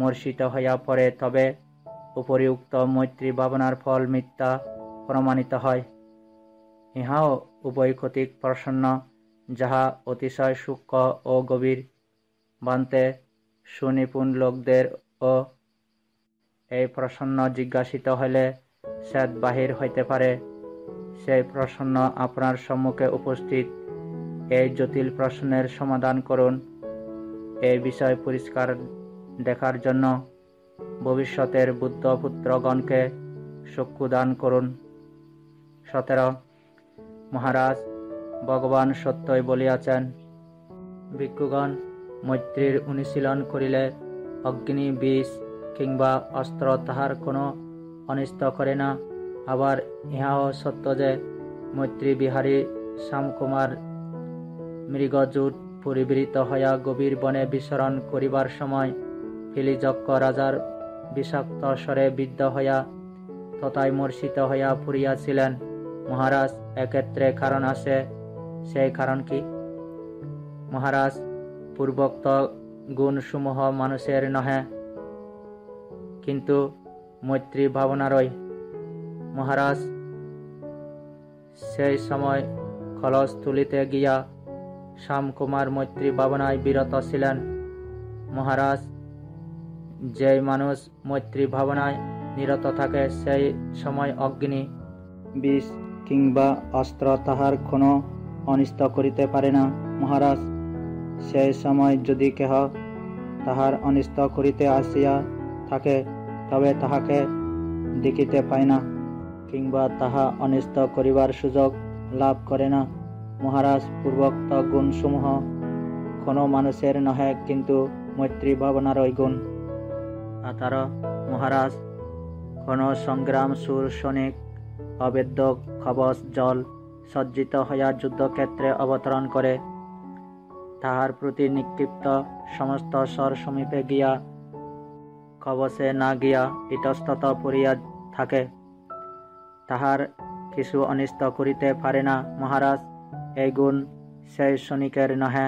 মূর্ছিত হইয়া পড়ে, তবে উপরিউক্ত মৈত্রী ভাবনার ফল মিথ্যা প্রমাণিত হয়। ইহাও উভয় কর্তৃক প্রসন্ন, যাহা অতিশয় সূক্ষ্ম ও গভীর। বান্তে, সুনিপুণ লোকদের ও এই প্রসন্ন জিজ্ঞাসিত হইলে শ্বেত বাহির হইতে পারে। সেই প্রসন্ন আপনার সম্মুখে উপস্থিত। এই জটিল প্রশ্নের সমাধান করুন। এই বিষয় পরিষ্কার দেখার জন্য ভবিষ্যতের বুদ্ধপুত্রগণকে চক্ষুদান করুন। 17 মহারাজ, ভগবান সত্যই বলিয়াছেন, ভিক্ষুগণ মৈত্রীর অনুশীলন করিলে অগ্নি, বিষ কিংবা অস্ত্র তাহার কোনো অনিষ্ট করে না। আবার ইহাও সত্য যে মৈত্রী বিহারী শ্যামকুমার মৃগজূট পরিবৃত হইয়া গভীর বনে বিচরণ করিবার সময় পিলিযজ্ঞ রাজার বিষাক্ত স্বরে বিদ্ধ হইয়া তথায় মূর্ছিত হইয়া পড়িয়াছিলেন। মহারাজ, এক্ষেত্রে কারণ আছে। সেই কারণ কি? মহারাজ, পূর্বোক্ত গুণসমূহ মানুষের নহে, কিন্তু মৈত্রী ভাবনারই। মহারাজ, সেই সময় খলস তুলিতে গিয়া শ্যামকুমার মৈত্রী ভাবনায় বিরত ছিলেন। মহারাজ, যেই মানুষ মৈত্রী ভাবনায় নিরত থাকে সেই সময় অগ্নি, বিষ কিংবা অস্ত্র তাহার কোনো অনিষ্ট করিতে পারে না। মহারাজ, সেই সময় যদি কেহ তাহার অনিষ্ট করিতে আসিয়া থাকে তবে তাহাকে দেখিতে পায় না কিংবা তাহা অনিষ্ট করিবার সুযোগ লাভ করে না। মহারাজ, পূর্বোক্ত গুণসমূহ কোনো মানুষের নহে, কিন্তু মৈত্রী ভাবনারই গুণ। 18 মহারাজ, কোন সংগ্রাম সুর সৈনিক অবেদ্য কবচ জল সজ্জিত হইয়া যুদ্ধক্ষেত্রে অবতরণ করে, তাহার প্রতি নিক্ষিপ্ত সমস্ত স্বর সমীপে গিয়া কবচে না গিয়া ইতস্তত পড়িয়া থাকে, তাহার কিছু অনিষ্ট করিতে পারে না। মহারাজ, এই গুণ সেই সৈনিকের নহে,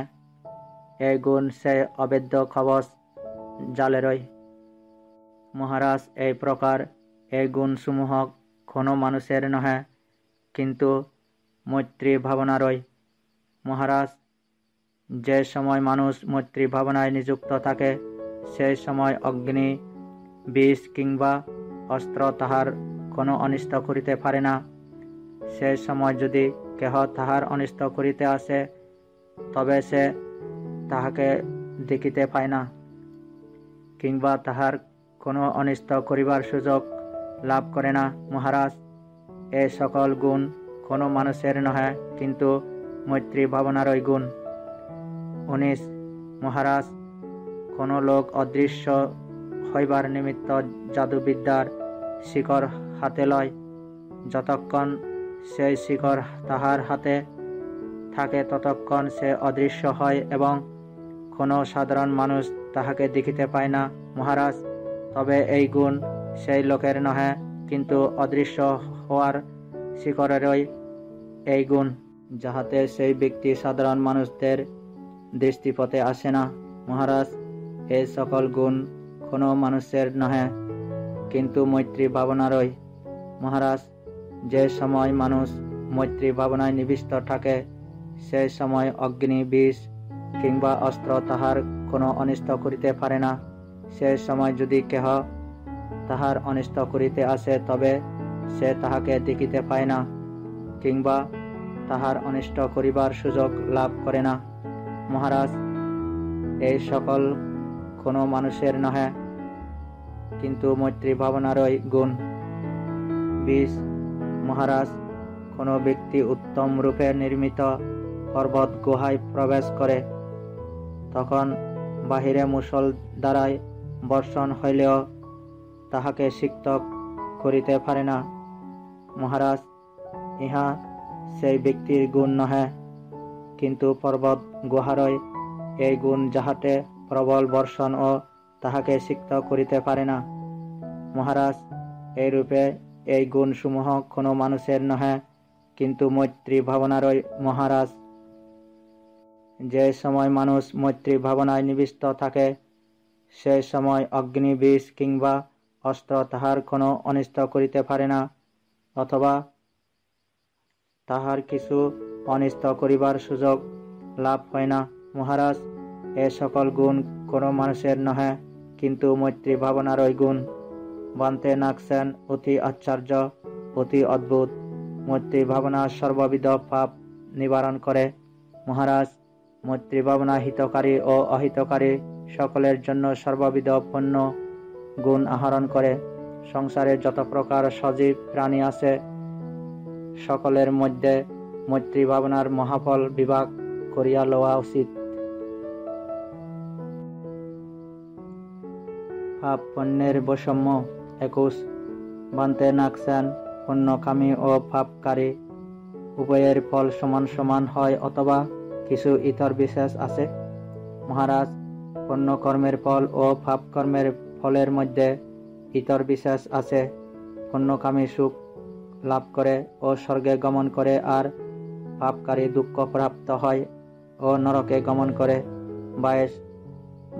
এই গুণ সেই অবেদ্য কবচ জালেরই। মহারাজ, এই প্রকার এই গুণসমূহ কোনো মানুষের নহে, কিন্তু মৈত্রী ভাবনারই। মহারাজ, যে সময় মানুষ মৈত্রী ভাবনায় নিযুক্ত থাকে সেই সময় অগ্নি, বিষ কিংবা অস্ত্র তাহার কোনো অনিষ্ট করিতে পারে না। সেই সময় যদি কেহ তাহার অনিষ্ট করিতে আসে তবে সে তাহাকে দেখিতে পায় না কিংবা তাহার কোনো অনিষ্ট করিবার সুযোগ লাভ করে না। মহারাজ, এই সকল গুণ কোনো মানুষের নহে, কিন্তু মৈত্রী ভাবনারই গুণ। 19 মহারাজ, কোনো লোক অদৃশ্য হইবার নিমিত্ত জাদুবিদ্যার শিকড় হাতে লয়, যতক্ষণ সেই শিকড় তাহার হাতে থাকে ততক্ষণ সে অদৃশ্য হয় এবং কোনো সাধারণ মানুষ তাহাকে দেখিতে পায় না। মহারাজ, তবে এই গুণ সেই লোকের নহে, কিন্তু অদৃশ্য হওয়ার শিকড়েরই এই গুণ, যাহাতে সেই ব্যক্তি সাধারণ মানুষদের দৃষ্টিপথে আসে না। মহারাজ, এই সকল গুণ কোনো মানুষের নহে, কিন্তু মৈত্রী ভাবনারই। মহারাজ, যে সময় মানুষ মৈত্রী ভাবনায় নিবিষ্ট থাকে সেই সময় অগ্নি, বিষ কিংবা অস্ত্র তাহার কোনো অনিষ্ট করিতে পারে না। সেই সময় যদি কেহ তাহার অনিষ্ট করিতে আসে তবে সে তাহাকে দেখিতে পায় না কিংবা তাহার অনিষ্ট করিবার সুযোগ লাভ করে না। মহারাজ, এই সকল কোনো মানুষের নহে, কিন্তু মৈত্রী ভাবনারই গুণ। 20 মহারাজ, কোনো ব্যক্তি উত্তম রূপে নির্মিত পর্বত গুহায় প্রবেশ করে, তখন বাহিরে মুষল দ্বারায় বর্ষণ হইলেও তাহাকে সিক্ত করিতে পারে না। মহারাজ, ইহা সেই ব্যক্তির গুণ নহে, কিন্তু পর্বত গুহারই এই গুণ, যাহাতে প্রবল বর্ষণ ও তাহাকে সিক্ত করিতে পারে না। মহারাজ, এই রূপে এই গুণসমূহ কোনো মানুষের নহে, কিন্তু মৈত্রী ভাবনারই। মহারাজ, যে সময় মানুষ মৈত্রী ভাবনায় নিবিষ্ট থাকে সেই সময় অগ্নি, বিষ কিংবা অস্ত্র তাহার কোনো অনিষ্ট করিতে পারে না, অথবা তাহার কিছু অনিষ্ট করিবার সুযোগ লাভ হয় না। মহারাজ, এ সকল গুণ কোনো মানুষের নহে, কিন্তু মৈত্রী ভাবনারই গুণ। বান্তে নাগসেন অতি আশ্চর্য, অতি অদ্ভুত। মৈত্রী ভাবনা সর্ববিধ পাপ নিবারণ করে। মহারাজ, মৈত্রী ভাবনা হিতকারী ও অহিতকারী সকলের জন্য সর্ববিধ পুণ্য গুণ আহরণ করে। সংসারে যত প্রকার সজীব প্রাণী আছে সকলের মধ্যে মৈত্রী ভাবনার মহাফল বিভাগ করিয়া লওয়া উচিত। পাপ পুণ্যের বৈষম্য। 21 বান্তে নাগসেন, পুণ্যকামী ও পাপকারী উভয়ের ফল সমান সমান হয় অথবা কিছু ইতর বিশেষ আছে। মহারাজ, পুণ্যকর্মের ফল ও পাপকর্মের ফলের মধ্যে ইতর বিশেষ আছে। পুণ্যকামী সুখ লাভ করে ও স্বর্গে গমন করে, আর পাপকারী দুঃখ প্রাপ্ত হয় ও নরকে গমন করে। 22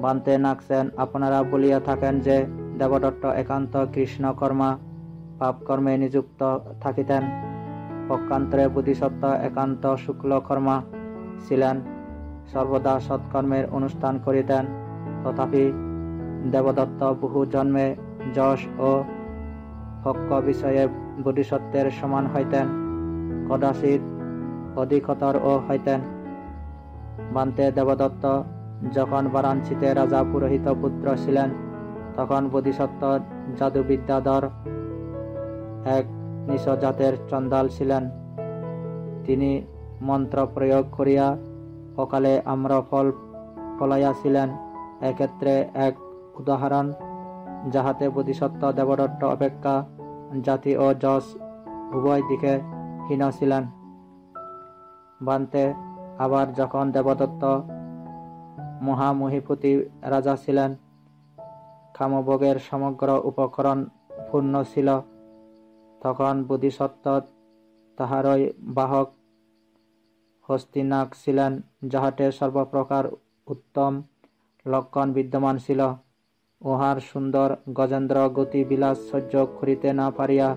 বান্তে নাগসেন, আপনারা বলিয়া থাকেন যে দেবদত্ত একান্ত কৃষ্ণকর্মা পাপকর্মে নিযুক্ত থাকিতেন, পক্ষান্তরে বোধিসত্ত্ব একান্ত শুক্লকর্মা ছিলেন, সর্বদা সৎকর্মের অনুষ্ঠান করিতেন। তথাপি দেবদত্ত বহু জন্মে যশ ও ভক্ষ বিষয়ে বোধিসত্ত্বের সমান হইতেন, কদাচিৎ অধিকতরও হইতেন। বান্তে দেবদত্ত যখন বারাণসীতে রাজা পুরোহিত পুত্র ছিলেন, তখন বোধিসত্ত্ব জাদুবিদ্যাধর এক নিচ জাতের চণ্ডাল ছিলেন। তিনি মন্ত্র প্রয়োগ করিয়া অকালে আম্রফল ফলাইয়াছিলেন। এক্ষেত্রে এক উদাহরণ, যাহাতে বোধিসত্ত্ব দেবদত্ত অপেক্ষা জাতি ও যশ উভয় দিকে হীন ছিলেন। বান্তে আবার যখন দেবদত্ত মহামহিপতি রাজা ছিলেন, কামভোগের সমগ্র উপকরণ পূর্ণ ছিল, তখন বোধিসত্ত্ব তাহারই বাহক হস্তিনাগ ছিলেন, যাহাতে সর্বপ্রকার উত্তম লক্ষণ বিদ্যমান ছিল। উহার সুন্দর গজেন্দ্র গতি বিলাস সহ্য করিতে না পারিয়া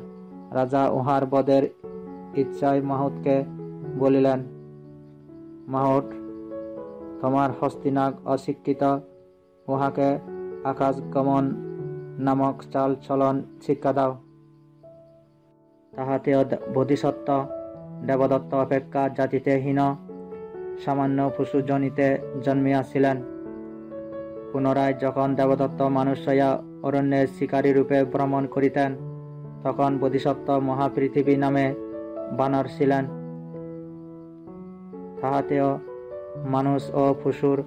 রাজা উহার বধের ইচ্ছায় মাহুতকে বলিলেন, মাহুত, তোমার হস্তিনাগ অশিক্ষিত, উহাকে আকাশগমন নামক চাল চলন শিক্ষা দাও। তাহাতেও বোধিসত্ত্ব দেবদত্ত অপেক্ষা জাতিতে হীন সামান্য পশুজনিতে জন্মিয়াছিলেন। পুনরায় যখন দেবদত্ত মানুষ হইয়া অরণ্যের শিকারী রূপে ভ্রমণ করিতেন, তখন বোধিসত্ত্ব মহাপৃথিবী নামে বানর ছিলেন। তাহাতেও মানুষ ও পশুর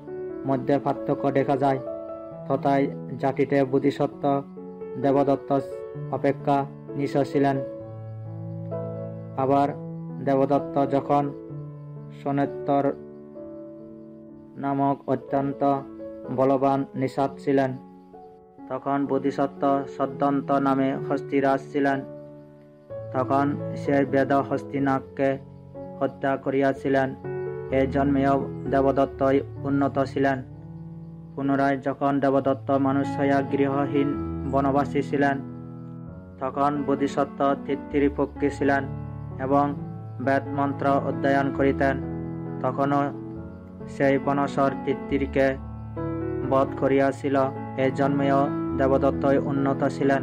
মধ্যে পার্থক্য দেখা যায়। তথায় জাতিতে বোধিসত্ত্ব দেবদত্ত অপেক্ষা নিচ ছিলেন। আবার দেবদত্ত যখন সোনেত্তর নামক অত্যন্ত বলবান নিষাদ ছিলেন, তখন বোধিসত্ত্ব সদ্যন্ত নামে হস্তিরাজ ছিলেন। তখন সে বেদ হস্তিনাগকে হত্যা করিয়াছিলেন। এ জন্মেও দেবদত্তই উন্নত ছিলেন। পুনরায় যখন দেবদত্ত মানুষ হইয়া গৃহহীন বনবাসী ছিলেন, তখন বোধিসত্ত্ব তৃপ্তিপক্ষী ছিলেন এবং বেদ মন্ত্র অধ্যয়ন করিতেন। তখনও সেই বনসর তৃপ্তিকে বধ করিয়াছিল। এ জন্মেও দেবদত্তই উন্নত ছিলেন।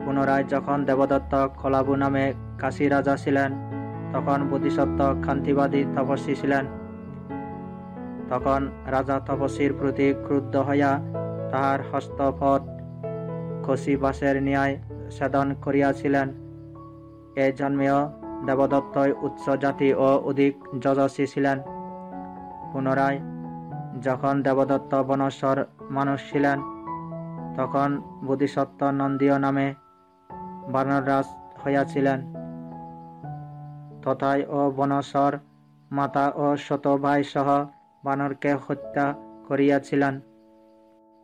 পুনরায় যখন দেবদত্ত কলাবু নামে কাশী রাজা ছিলেন, তখন বোধিসত্ত্ব ক্ষান্তিবাদী তপস্বী ছিলেন। তখন রাজা তপস্বীর প্রতি ক্রুদ্ধ হইয়া তাহার হস্তপদ কষি বাঁশের ন্যায় ছেদন করিয়াছিলেন। এ জন্মেও দেবদত্তই উচ্চ জাতি ও অধিক যশস্বী ছিলেন। পুনরায় যখন দেবদত্ত বনস্বর মানুষ ছিলেন, তখন বোধিসত্ত্ব নন্দীয় নামে বানররাজ হইয়াছিলেন। তথায় ও বনস্বর মাতা ও শত ভাই সহ বানরকে হত্যা করিয়াছিলেন।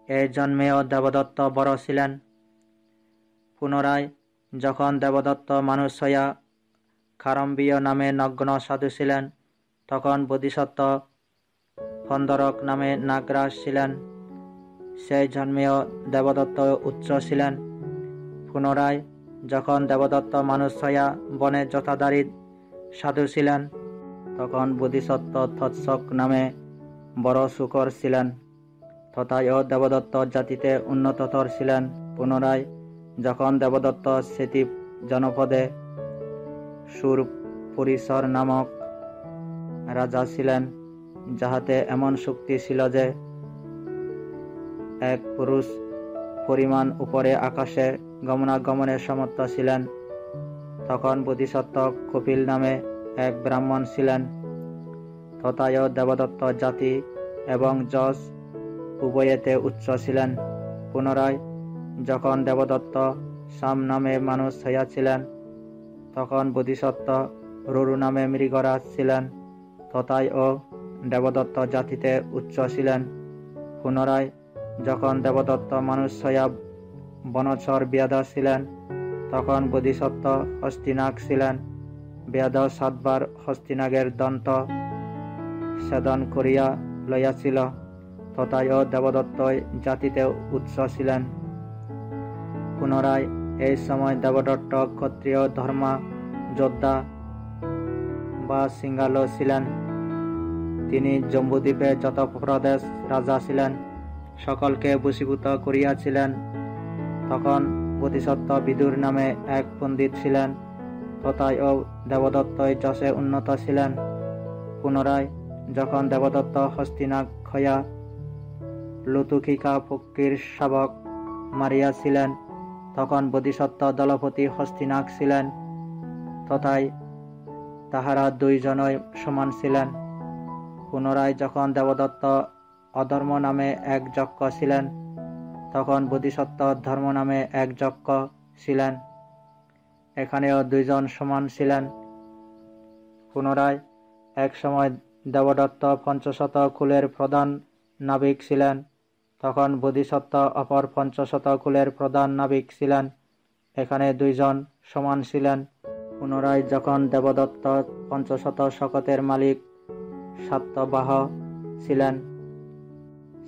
এই জন্মেও দেবদত্ত বড় ছিলেন। পুনরায় যখন দেবদত্ত মানুষ হইয়া খারম্বীয় নামে নগ্ন সাধু ছিলেন, তখন বোধিসত্ত্ব ফন্দরক নামে নাগরাজ ছিলেন। সেই জন্মেও দেবদত্ত উচ্চ ছিলেন। পুনরায় যখন দেবদত্ত মানুষ হইয়া বনে যথাধারী সাধু ছিলেন, তখন বোধিসত্ত্ব তৎসক নামে বড় শুকর ছিলেন। তথায় দেবদত্ত জাতিতে উন্নততর ছিলেন। পুনরায় যখন দেবদত্ত সেতি জনপদে সুরপুরীশ্বর নামক রাজা ছিলেন, যাহাতে এমন শক্তি ছিল যে এক পুরুষ পরিমাণ উপরে আকাশে গমনাগমনে সমর্থ ছিলেন, তখন বোধিসত্ত্ব কপিল নামে এক ব্রাহ্মণ ছিলেন। তথায় দেবদত্ত জাতি এবং যশ উভয়েতে উচ্চ ছিলেন। পুনরায় যখন দেবদত্ত সাম নামে মানুষ হইয়াছিলেন, তখন বোধিসত্ত্ব রুরু নামে মৃগরাজ ছিলেন। তথায় দেবদত্ত জাতিতে উচ্চ ছিলেন। পুনরায় যখন দেবদত্ত মানুষ হইয়া বনচর ব্যাধ ছিলেন, তখন বোধিসত্ত্ব হস্তিনাগ ছিলেন। ব্যাধ 7 বার হস্তিনাগের দন্ত ছেদন করিয়া লইয়াছিল। তথায় দেবদত্তই জাতিতে উচ্চ ছিলেন। পুনরায় এই সময় দেবদত্ত ক্ষত্রিয় ধর্মা যোদ্ধা বা সিঙ্গালো ছিলেন। তিনি জম্বুদ্বীপে যত প্রদেশ রাজা ছিলেন সকলকে বশীভূত করিয়াছিলেন। তখন বোধিসত্ত্ব বিদুর নামে এক পণ্ডিত ছিলেন, তথায় ও দেবদত্তই যশে উন্নত ছিলেন। পুনরায় যখন দেবদত্ত হস্তিনাগ হইয়া লুতুখিকা ফকির শাবক মারিয়াছিলেন, তখন বোধিসত্ত্ব দলপতি হস্তিনাগ ছিলেন, তথায় তাহারা দুইজনই সমান ছিলেন। পুনরায় যখন দেবদত্ত অধর্ম নামে এক যক্ষ ছিলেন, তখন বোধিসত্ত্ব ধর্ম নামে এক যক্ষ ছিলেন। এখানেও দুইজন সমান ছিলেন। পুনরায় এক সময় দেবদত্ত পঞ্চশত কুলের প্রধান নাবিক ছিলেন, তখন বোধিসত্ত্ব অপর পঞ্চশত কুলের প্রধান নাবিক ছিলেন। এখানে দুইজন সমান ছিলেন। পুনরায় যখন দেবদত্ত পঞ্চশত শকতের মালিক সাত্যবাহ ছিলেন,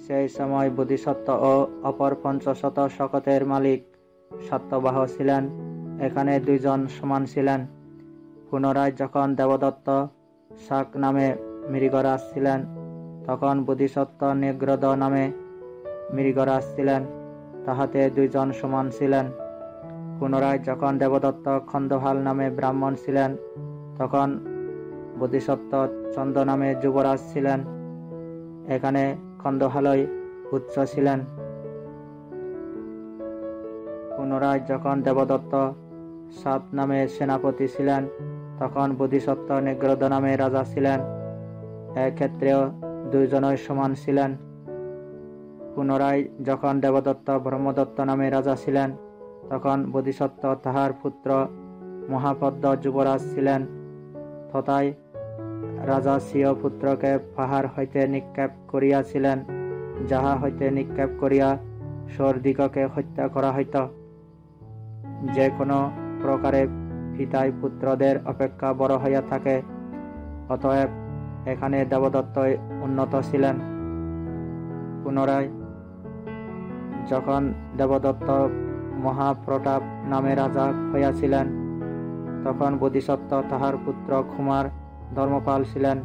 সেই সময় বোধিসত্ত্ব ও অপর পঞ্চশত শকতের মালিক সাত্যবাহ ছিলেন। এখানে দুইজন সমান ছিলেন। পুনরায় যখন দেবদত্ত শাক নামে মৃগরাজ ছিলেন, তখন বোধিসত্ত্ব নিগ্রদ নামে মৃগরাজ ছিলেন, তাহাতে দুইজন সমান ছিলেন। পুনরায় যখন দেবদত্ত খন্দহাল নামে ব্রাহ্মণ ছিলেন, তখন বোধিসত্ত্ব চন্দ নামে যুবরাজ ছিলেন। এখানে খন্দহালই উচ্চ ছিলেন। পুনরায় যখন দেবদত্ত সাত নামে সেনাপতি ছিলেন, তখন বোধিসত্ত্ব নিগ্রদ নামে রাজা ছিলেন। এক্ষেত্রেও দুইজনই সমান ছিলেন। পুনরায় যখন দেবদত্ত ব্রহ্মদত্ত নামে রাজা ছিলেন, তখন বোধিসত্ত্ব তাহার পুত্র মহাপদ্ম যুবরাজ ছিলেন। তথায় রাজা স্বীয় পুত্রকে পাহাড় হইতে নিক্ষেপ করিয়াছিলেন, যাহা হইতে নিক্ষেপ করিয়া শূরদিগকে হত্যা করা হইত। যে কোনো প্রকারে পিতায় পুত্রদের অপেক্ষা বড় হইয়া থাকে, অতএব এখানে দেবদত্তই উন্নত ছিলেন। পুনরায় যখন দেবদত্ত মহাপ্রতাপ নামে রাজা হইয়াছিলেন, তখন বোধিসত্ত্ব তাহার পুত্র কুমার ধর্মপাল ছিলেন।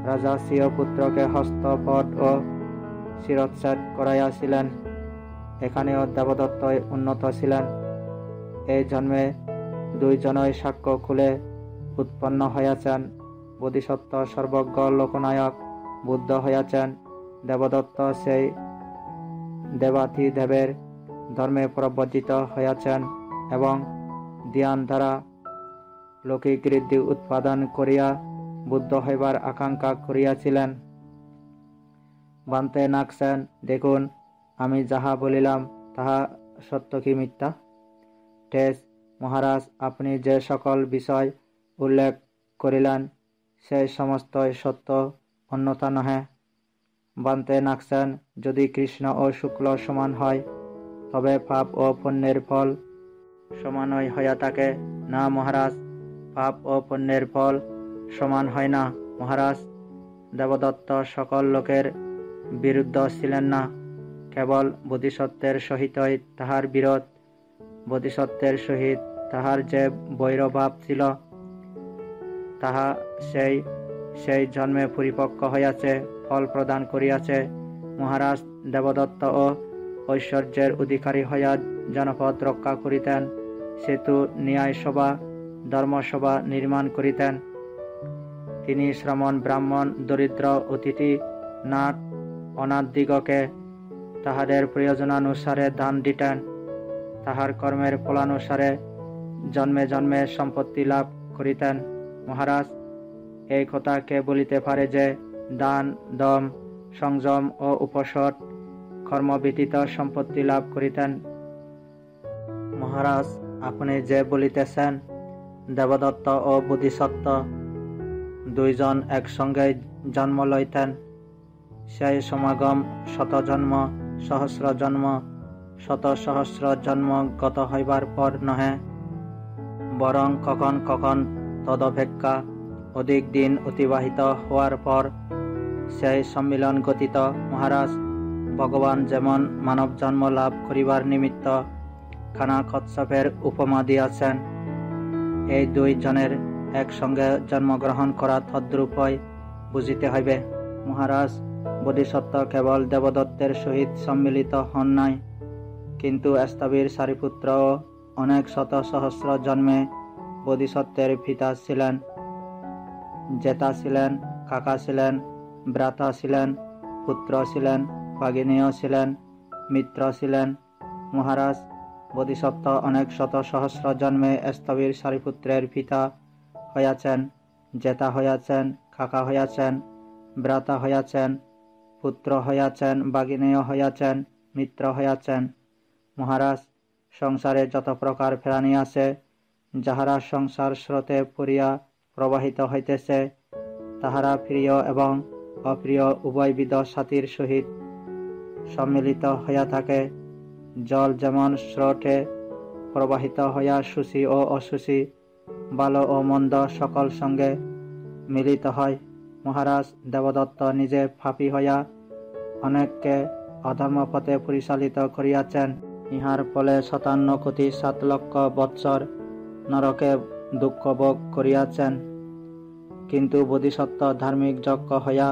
রাজা স্বীয় পুত্রকে হস্তপদ ও শিরচ্ছেদ করাইয়াছিলেন। এখানেও দেবদত্তই উন্নত ছিলেন। এই জন্মে দুইজনই সাক্ষ্য খুলে উৎপন্ন হইয়াছেন। বোধিসত্ত্ব সর্বজ্ঞ লোকনায়ক বুদ্ধ হইয়াছেন। দেবদত্ত সেই দেবাধিদেবের ধর্মে প্রবর্তিত হইয়াছেন এবং ধ্যান দ্বারা লৌকিক ঋদ্ধি উৎপাদন করিয়া বুদ্ধ হইবার আকাঙ্ক্ষা করিয়াছিলেন। বান্তে নাগসেন, দেখুন আমি যাহা বলিলাম তাহা সত্য কি মিথ্যা? টেস, মহারাজ, আপনি যে সকল বিষয় উল্লেখ করিলেন সেই সমস্তই সত্য, অন্যথা নহে। বান্তে নাগসেন, যদি কৃষ্ণ ও শুক্ল সমান হয় তবে পাপ ও পুণ্যের ফল সমানই হইয়া থাকে। না মহারাজ, পাপ ও পুণ্যের ফল সমান হয় না। মহারাজ, দেবদত্ত সকল লোকের বিরুদ্ধ ছিলেন না, কেবল বোধিসত্ত্বের সহিতই তাহার বিরোধ। বোধিসত্ত্বের সহিত তাহার যে বৈরভাব ছিল, তাহা সেই জন্মে পরিপক্ক হইয়াছে, ফল প্রদান করিয়াছে। মহারাজ, দেবদত্ত ও ঐশ্বর্যের অধিকারী হইয়া জনপদ রক্ষা করিতেন, সেতু, ন্যায়সভা, ধর্মসভা নির্মাণ করিতেন। তিনি শ্রমণ, ব্রাহ্মণ, দরিদ্র, অতিথি, নাথ, অনাথদিগকে তাহাদের প্রয়োজনানুসারে দান দিতেন। তাহার কর্মের ফলানুসারে জন্মে জন্মে সম্পত্তি লাভ করিতেন। মহারাজ, এই কথা কে বলিতে পারে যে দান, দম, সংযম ও উপসদ কর্ম ব্যতীত সম্পত্তি লাভ করিতেন? মহারাজ, আপনি যে বলিতেছেন দেবদত্ত ও বোধিসত্ত্ব দুইজন একসঙ্গে জন্ম লইতেন, সেই সমাগম শতজন্ম, সহস্র জন্ম, শত সহস্র জন্ম গত হইবার পর নহে, বরং কখন কখন তদপেক্ষা অধিক দিন অতিবাহিত হওয়ার পর সেই সম্মিলন গঠিত। মহারাজ, ভগবান যেমন মানব জন্ম লাভ করিবার নিমিত্ত খানা কচ্ছপের উপমা দিয়াছেন, এই দুই জনের একসঙ্গে জন্মগ্রহণ করা তদ্রূপই বুঝিতে হইবে। মহারাজ, বোধিসত্ত্ব কেবল দেবদত্তের সহিত সম্মিলিত হন নাই, কিন্তু স্থবির সারিপুত্রও অনেক শত সহস্র জন্মে বোধিসত্ত্বের পিতা ছিলেন। জেতা ছিলেন, কাকা ছিলেন, ভ্রাতা ছিলেন, পুত্র ছিলেন, ভগিনীয় ছিলেন, মিত্র ছিলেন। মহারাজ, বোধিসত্ত্ব অনেক শত সহস্র জন্মে স্থবির সারিপুত্রের পিতা হইয়াছেন, জেতা হইয়াছেন, কাকা হইয়াছেন, ভ্রাতা হইয়াছেন, পুত্র হইয়াছেন, ভগিনীয় হইয়াছেন, মিত্র হইয়াছেন। মহারাজ, সংসারে যত প্রকার প্রাণী আছে, যাহারা সংসার স্রোতে পড়িয়া প্রবাহিত হইতেছে, তাহারা প্রিয় এবং অপ্রিয় উভয়বিধ সাথীর সহিত সম্মিলিত হইয়া থাকে। জল যেমন স্রোতে প্রবাহিত হইয়া শুচি ও অশুচি, ভালো ও মন্দ সকল সঙ্গে মিলিত হয়। মহারাজ, দেবদত্ত নিজে পাপী হইয়া অনেককে অধর্মপথে পরিচালিত করিয়াছেন। ইহার ফলে 57,7,00,000 বৎসর নরকে দুঃখ ভোগ করিয়াছেন। কিন্তু বোধিসত্ত্ব ধার্মিক যজ্ঞ হইয়া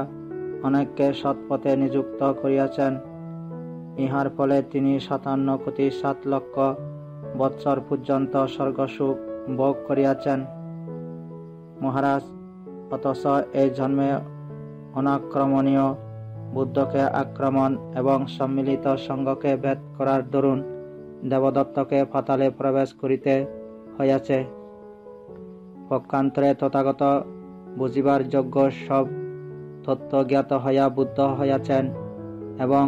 অনেককে সৎপথে নিযুক্ত করিয়াছেন। ইহার ফলে তিনি 57,7,00,000 বৎসর পর্যন্ত স্বর্গসুখ ভোগ করিয়াছেন। মহারাজ, অথচ এই জন্মে অনাক্রমণীয় বুদ্ধকে আক্রমণ এবং সম্মিলিত সঙ্গকে ভেদ করার দরুন দেবদত্তকে পাতালে প্রবেশ করিতে হইয়াছে। পক্ষান্তরে তথাগত বুঝিবার যোগ্য সব তত্ত্ব জ্ঞাত হইয়া বুদ্ধ হইয়াছেন এবং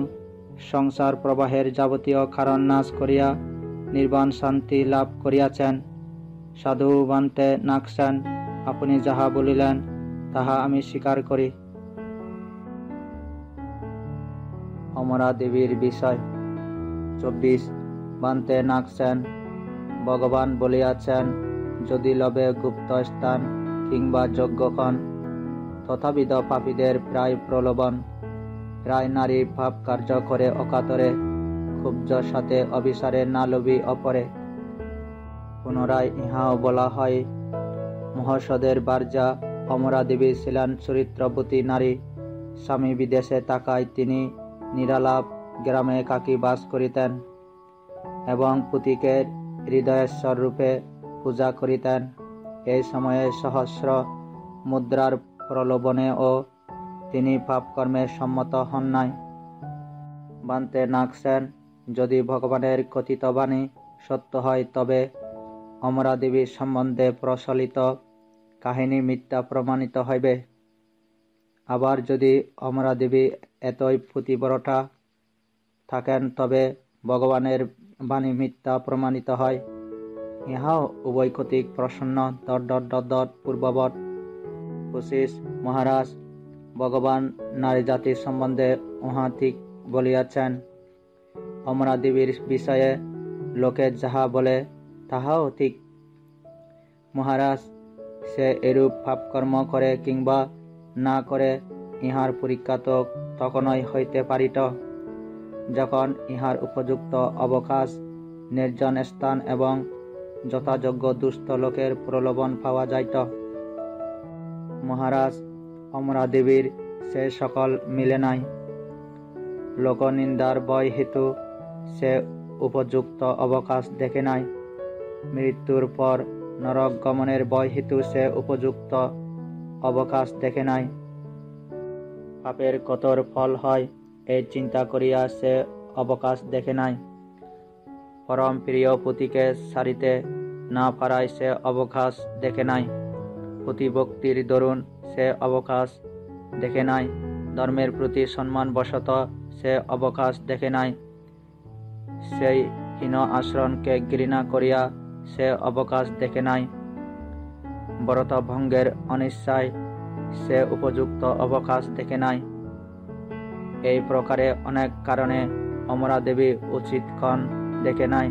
সংসার প্রবাহের যাবতীয় কারণ নাশ করিয়া নির্বাণ শান্তি লাভ করিয়াছেন। সাধু বান্তে নাগসেন, আপনি যাহা বলিলেন তাহা আমি স্বীকার করি। অমরা দেবীর বিষয় 24। বান্তে নাগসেন, ভগবান বলিয়াছেন, যদি লবে গুপ্ত স্থান কিংবা যজ্ঞক্ষণ, তথাবিধ পাপীদের প্রায় প্রলোভন, প্রায় নারী পাপ কার্য করে অকাতরে, ক্ষুব্ধ সাথে অবিচারে না লোভী অপরে। পুনরায় ইহাও বলা হয়, মহর্ষদের বার্যা অমরা দেবী ছিলেন চরিত্রবতী নারী। স্বামী বিদেশে থাকায় তিনি নিরালাপ গ্রামে একাকী বাস করিতেন এবং পুতিকে হৃদয়েশ্বর রূপে পূজা করিতেন। এই সময়ে সহস্র মুদ্রার প্রলোভনেও তিনি পাপকর্মে সম্মত হন নাই। বান্তে নাগসেন, যদি ভগবানের কথিত বাণী সত্য হয়, তবে অমরা দেবীর সম্বন্ধে প্রচলিত কাহিনী মিথ্যা প্রমাণিত হইবে। আবার যদি অমরা দেবী এতই পতিব্রতা থাকেন, তবে ভগবানের বাণী মিথ্যা প্রমাণিত হয়। ইহাও উভয় কর্তৃক প্রসন্ন। পূর্ববৎ 25। মহারাজ, ভগবান নারী জাতির সম্বন্ধে উহা ঠিক বলিয়াছেন। অমরা দেবীর বিষয়ে লোকে যাহা বলে তাহাও ঠিক। মহারাজ, সে এরূপ পাপকর্ম করে কিংবা না করে, ইহার পরীক্ষা তো তখনই হইতে পারিত যখন ইহার উপযুক্ত অবকাশ, নির্জন স্থান এবং যথাযোগ্য দুস্থ লোকের প্রলোভন পাওয়া যাইত। মহারাজ, অমরা দেবীর সে সকল মিলে নাই। লোকনিন্দার ভয় হেতু সে উপযুক্ত অবকাশ দেখে নাই। মৃত্যুর পর নরক গমনের ভয় হেতু সে উপযুক্ত অবকাশ দেখে নাই। পাপের কতর ফল হয় এই চিন্তা করিয়া সে অবকাশ দেখে নাই। পরম প্রিয় পুতিকে সারিতে না পারায় সে অবকাশ দেখে নাই। প্রতিভক্তির দরুন সে অবকাশ দেখে নাই। ধর্মের প্রতি সম্মান বশত সে অবকাশ দেখে নাই। সেই হীন আচরণকে ঘৃণা করিয়া সে অবকাশ দেখে নাই। ব্রত ভঙ্গের অনিচ্ছায় সে উপযুক্ত অবকাশ দেখে নাই। এই প্রকারে অনেক কারণে অমরা দেবী উচিত ক্ষণ দেখে নাই।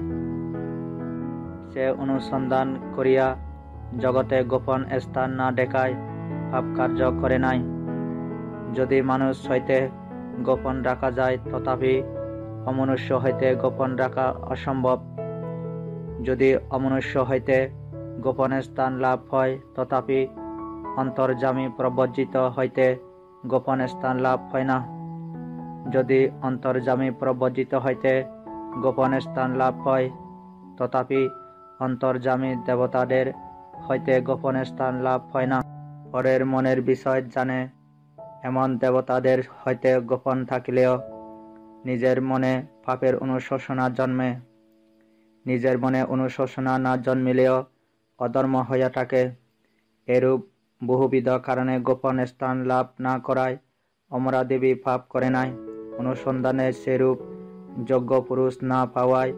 সে অনুসন্ধান করিয়া জগতে গোপন স্থান না দেখায় পাপ কার্য করে নাই। যদি মানুষ হইতে গোপন রাখা যায়, তথাপি অমনুষ্য হইতে গোপন রাখা অসম্ভব। যদি অমনুষ্য হইতে গোপনে স্থান লাভ হয়, তথাপি অন্তর্যামী প্রবর্জিত হইতে গোপনে স্থান লাভ হয় না। যদি অন্তর্যামী প্রবর্জিত হইতে গোপনে স্থান লাভ হয়, তথাপি অন্তর্যামী দেবতাদের হইতে গোপনে স্থান লাভ হয় না। পরের মনের বিষয় জানে এমন দেবতাদের হইতে গোপন থাকিলেও নিজের মনে পাপের অনুশোচনা জন্মে। নিজের মনে অনুশোচনা না জন্মিলেও অধর্ম হইয়া থাকে। এরূপ বহুবিধ কারণে গোপন স্থান লাভ না করায় অমরা দেবী পাপ করে নাই। অনুসন্ধানে সেরূপ যোগ্য পুরুষ না পাওয়ায়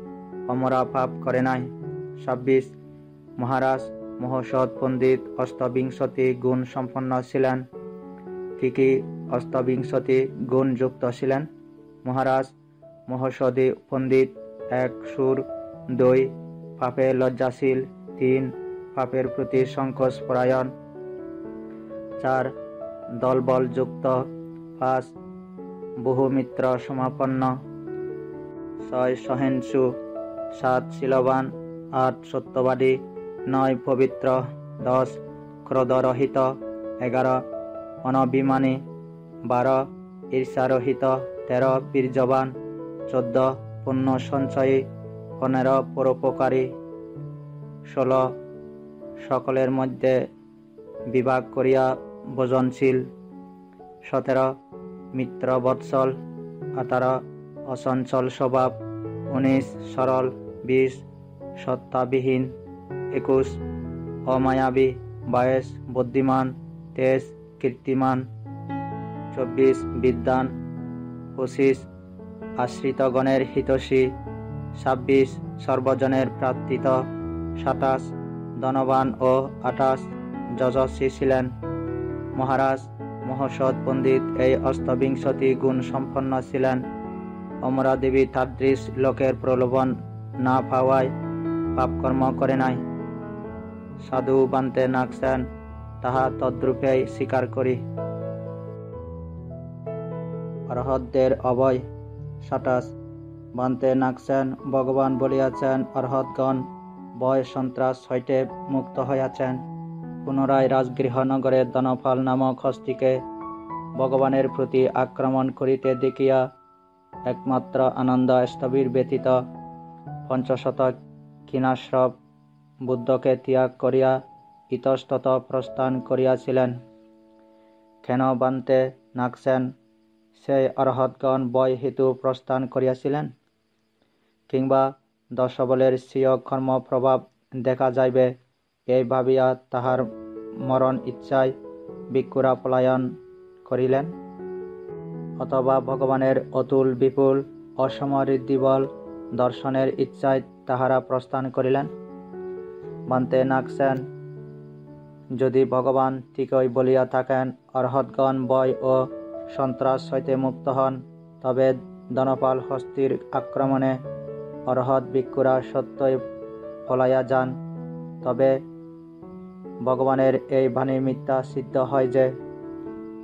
অমরা পাপ করে নাই। ২৬ মহারাজ মহোষধ পণ্ডিত অষ্টবিংশতি গুণ সম্পন্ন ছিলেন। কি কি অষ্টবিংশতি গুণ যুক্ত ছিলেন? মহারাজ মহোষধি পণ্ডিত ১ সুর, ২ পাপে লজ্জাশীল, ৩ পাপের প্রতি সংকোচ পরায়ণ, ৪ দলবল যুক্ত, ৫ বহুমিত্র সমাপন্ন, ৬ সহিষ্ণু, ৭ শীলবান, ৮ সত্যবাদী, ৯ পবিত্র, ১০ ক্রোধরহিত, ১১ অনভিমানী, ১২ ঈর্ষারহিত, ১৩ বীর্যবান, ১৪ পুণ্য সঞ্চয়ী, ১৫ পরোপকারী, ১৬ সকলের মধ্যে বিভাগ করিয়া ভোজনশীল, ১৭ মিত্রবৎসল, ১৮ অচঞ্চল স্বভাব, ১৯ সরল, ২০ সত্তাবিহীন, ২১ অমায়াবী, ২২ বুদ্ধিমান, ২৩ কীর্তিমান, ২৪ বিদ্বান, ২৫ আশ্রিতগণের হিতৈষী, ২৬ সর্বজনের প্রার্থিত, ২৭ ধনবান ও ২৮ যশস্বী ছিলেন। মহারাজ মহোষধ পণ্ডিত এই অষ্টবিংশতি গুণ সম্পন্ন ছিলেন। অমরা দেবী তাদৃশ লোকের প্রলোভন না পাওয়ায় পাপকর্ম করে নাই। সাধু বান্তে নাগছেন, তাহা তদ্রূপেই স্বীকার করি। অরহতদের অভয়। ২৭ বান্তে নাগছেন, ভগবান বলিয়াছেন অরহতগণ ভয় সন্ত্রাস হইতে মুক্ত হইয়াছেন। পুনরায় রাজগৃহনগরে ধনপাল নামক হস্তিকে ভগবানের প্রতি আক্রমণ করিতে দেখিয়া একমাত্র আনন্দ স্থবির ব্যতীত পঞ্চশত ক্ষীণাশ্রব বুদ্ধকে ত্যাগ করিয়া ইতস্তত প্রস্থান করিয়াছিলেন। কেন বান্তে নাগছেন সেই অরহতগণ ভয় হেতু প্রস্থান করিয়াছিলেন? কিংবা দশবলের স্বীয় কর্ম প্রভাব দেখা যাইবে এই ভাবিয়া তাহার মরণ ইচ্ছায় ভিক্ষুরা পলায়ন করিলেন? অথবা ভগবানের অতুল বিপুল অসমঋদ্ধিবল দর্শনের ইচ্ছায় তাহারা প্রস্থান করিলেন? বান্তে নাগছেন, যদি ভগবান ঠিকই বলিয়া থাকেন অরহতগণ ভয় ও সন্ত্রাস হইতে মুক্ত হন, তবে ধনপাল হস্তির আক্রমণে অরহত ভিক্ষুরা সত্যই পলাইয়া যান, তবে ভগবানের এই বাণী মিথ্যা সিদ্ধ হয় যে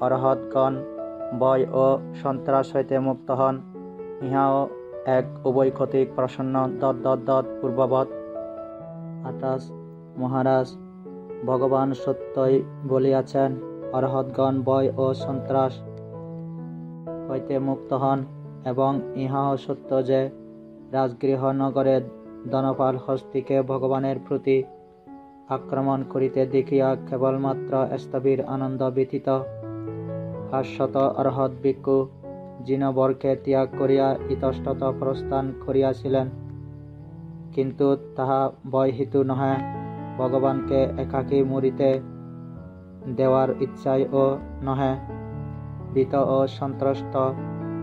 অরহতগণ ভয় ও সন্ত্রাস হইতে মুক্ত হন। ইহাও এক উভয়কথিক প্রসন্ন পূর্ববৎ। ২৮ মহারাজ ভগবান সত্যই বলিয়াছেন অরহতগণ ভয় ও সন্ত্রাস হইতে মুক্ত হন, এবং ইহাও সত্য যে রাজগৃহনগরে ধনপাল হস্তিকে ভগবানের প্রতি আক্রমণ করিতে দেখিয়া কেবলমাত্র স্থবির আনন্দ ব্যতীত ৫০০ অরহত ভিক্ষু জিনবরকে ত্যাগ করিয়া ইতস্তত প্রস্থান করিয়াছিলেন। কিন্তু তাহা ভয় হেতু নহে, ভগবানকে একাকী মরিতে দেওয়ার ইচ্ছায় ও নহে। ভীত ও সন্ত্রস্ত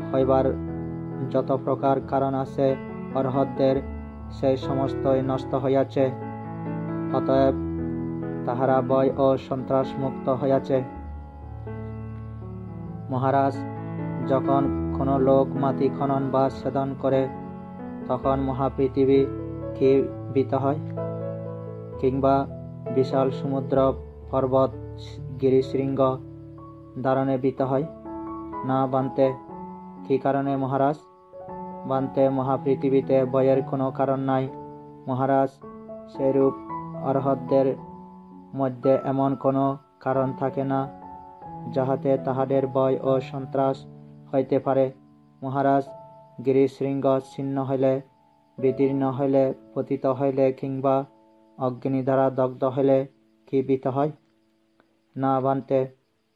হইবার যত প্রকার কারণ আছে অরহতদের সেই সমস্তই নষ্ট হইয়াছে, অতএব তাহারা ভয় ও সন্ত্রাস মুক্ত হইয়াছে। মহারাজ যখন কোনো লোক মাটি খনন বা ছেদন করে, তখন মহাপৃথিবী কি ভীত হয়? কিংবা বিশাল সমুদ্র পর্বত গিরিশৃঙ্গ ধারণে ভীত হয়? না বান্তে। কি কারণে মহারাজ? বান্তে মহাপৃথিবীতে ভয়ের কোনো কারণ নাই। মহারাজ সেরূপ অর্হতদের মধ্যে এমন কোনো কারণ থাকে না যাহাতে তাহাদের ভয় ও সন্ত্রাস হইতে পারে। মহারাজ গিরিশৃঙ্গ ছিন্ন হইলে, বিদীর্ণ হইলে, পতিত হইলে কিংবা অগ্নি দ্বারা দগ্ধ হইলে কি ভীত হয় না বানতে?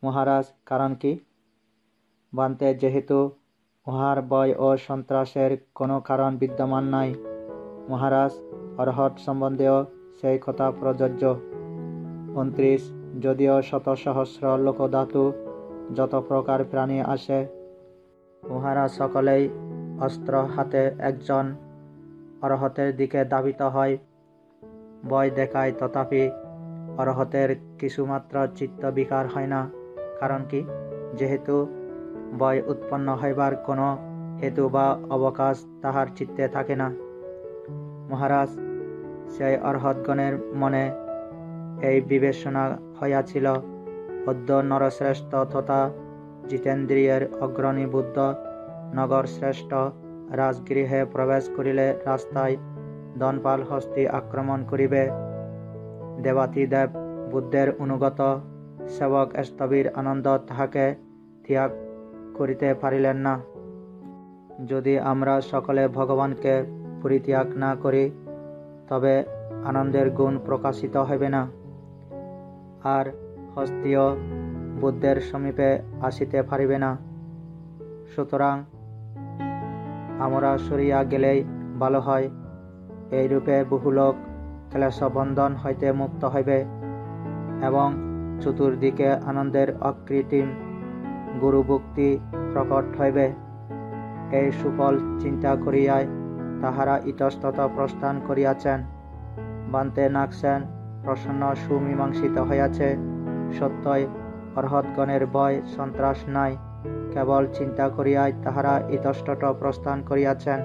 মহারাজ, কারণ কি? বানতে, যেহেতু উহার ভয় ও সন্ত্রাসের কোনো কারণ বিদ্যমান নাই। মহারাজ, অর্হত সম্বন্ধেও সেই কথা প্রযোজ্য। 29. যদিও শত সহস্র লোকধাতু যত প্রকার প্রাণী আসে, উহারা সকলেই অস্ত্র হাতে একজন অর্হতের দিকে ধাবিত হয়, ভয় দেখায়, তথাপি অর্হতের কিছুমাত্র চিত্ত বিকার হয় না। কারণ কি? যেহেতু ভয় উৎপন্ন হইবার কোনো হেতু বা অবকাশ তাহার চিত্তে থাকে না। মহারাজ, সেই অর্হতগণের মনে এই বিবেচনা হইয়াছিল, অদ্য নরশ্রেষ্ঠ তথা জিতেন্দ্রিয়ের অগ্রণী বুদ্ধ নগরশ্রেষ্ঠ রাজগৃহে প্রবেশ করিলে রাস্তায় ধনপাল হস্তি আক্রমণ করিবে। দেবাতিদেব বুদ্ধের অনুগত সেবক স্থবির আনন্দ তাহাকে ত্যাগ করিতে পারিলেন না। যদি আমরা সকলে ভগবানকে পরিত্যাগ না করি, তবে আনন্দের গুণ প্রকাশিত হইবে না, আর হস্তিও বুদ্ধের সমীপে আসিতে পারিবে না। সুতরাং আমরা সরিয়া গেলেই ভালো হয়। এইরূপে বহু লোক ক্লেশবন্ধন হইতে মুক্ত হইবে এবং চতুর্দিকে আনন্দের অকৃত্রিম গুরুভক্তি প্রকট হইবে। এই সুফল চিন্তা করিয়াই তাহারা ইতস্তত প্রস্থান করিয়াছেন। বান্তে নাগসেন প্রসন্ন সুমীমাংসিত হইয়াছে। সত্যই অর্হতগণের ভয় সন্ত্রাস নাই, কেবল চিন্তা করিয়াই তাহারা ইতস্তত প্রস্থান করিয়াছেন।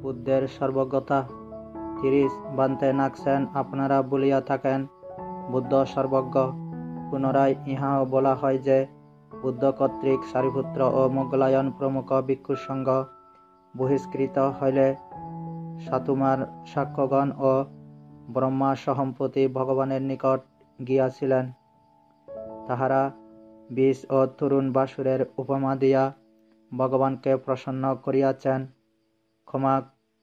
বুদ্ধের সর্বজ্ঞতা। 30. বান্তে নাগসেন আপনারা বলিয়া থাকেন বুদ্ধ সর্বজ্ঞ। পুনরায় ইহাও বলা হয় যে বুদ্ধ কর্তৃক সারিপুত্র ও মোগলায়ন প্রমুখ ভিক্ষুর সঙ্গ বহিষ্কৃত হইলে সাতুমার সাক্ষ্যগণ ও ব্রহ্মা সহম্পতি ভগবানের নিকট গিয়াছিলেন। তাহারা বিষ ও তরুণ বাসুরের উপমা দিয়া ভগবানকে প্রসন্ন করিয়াছেন, ক্ষমা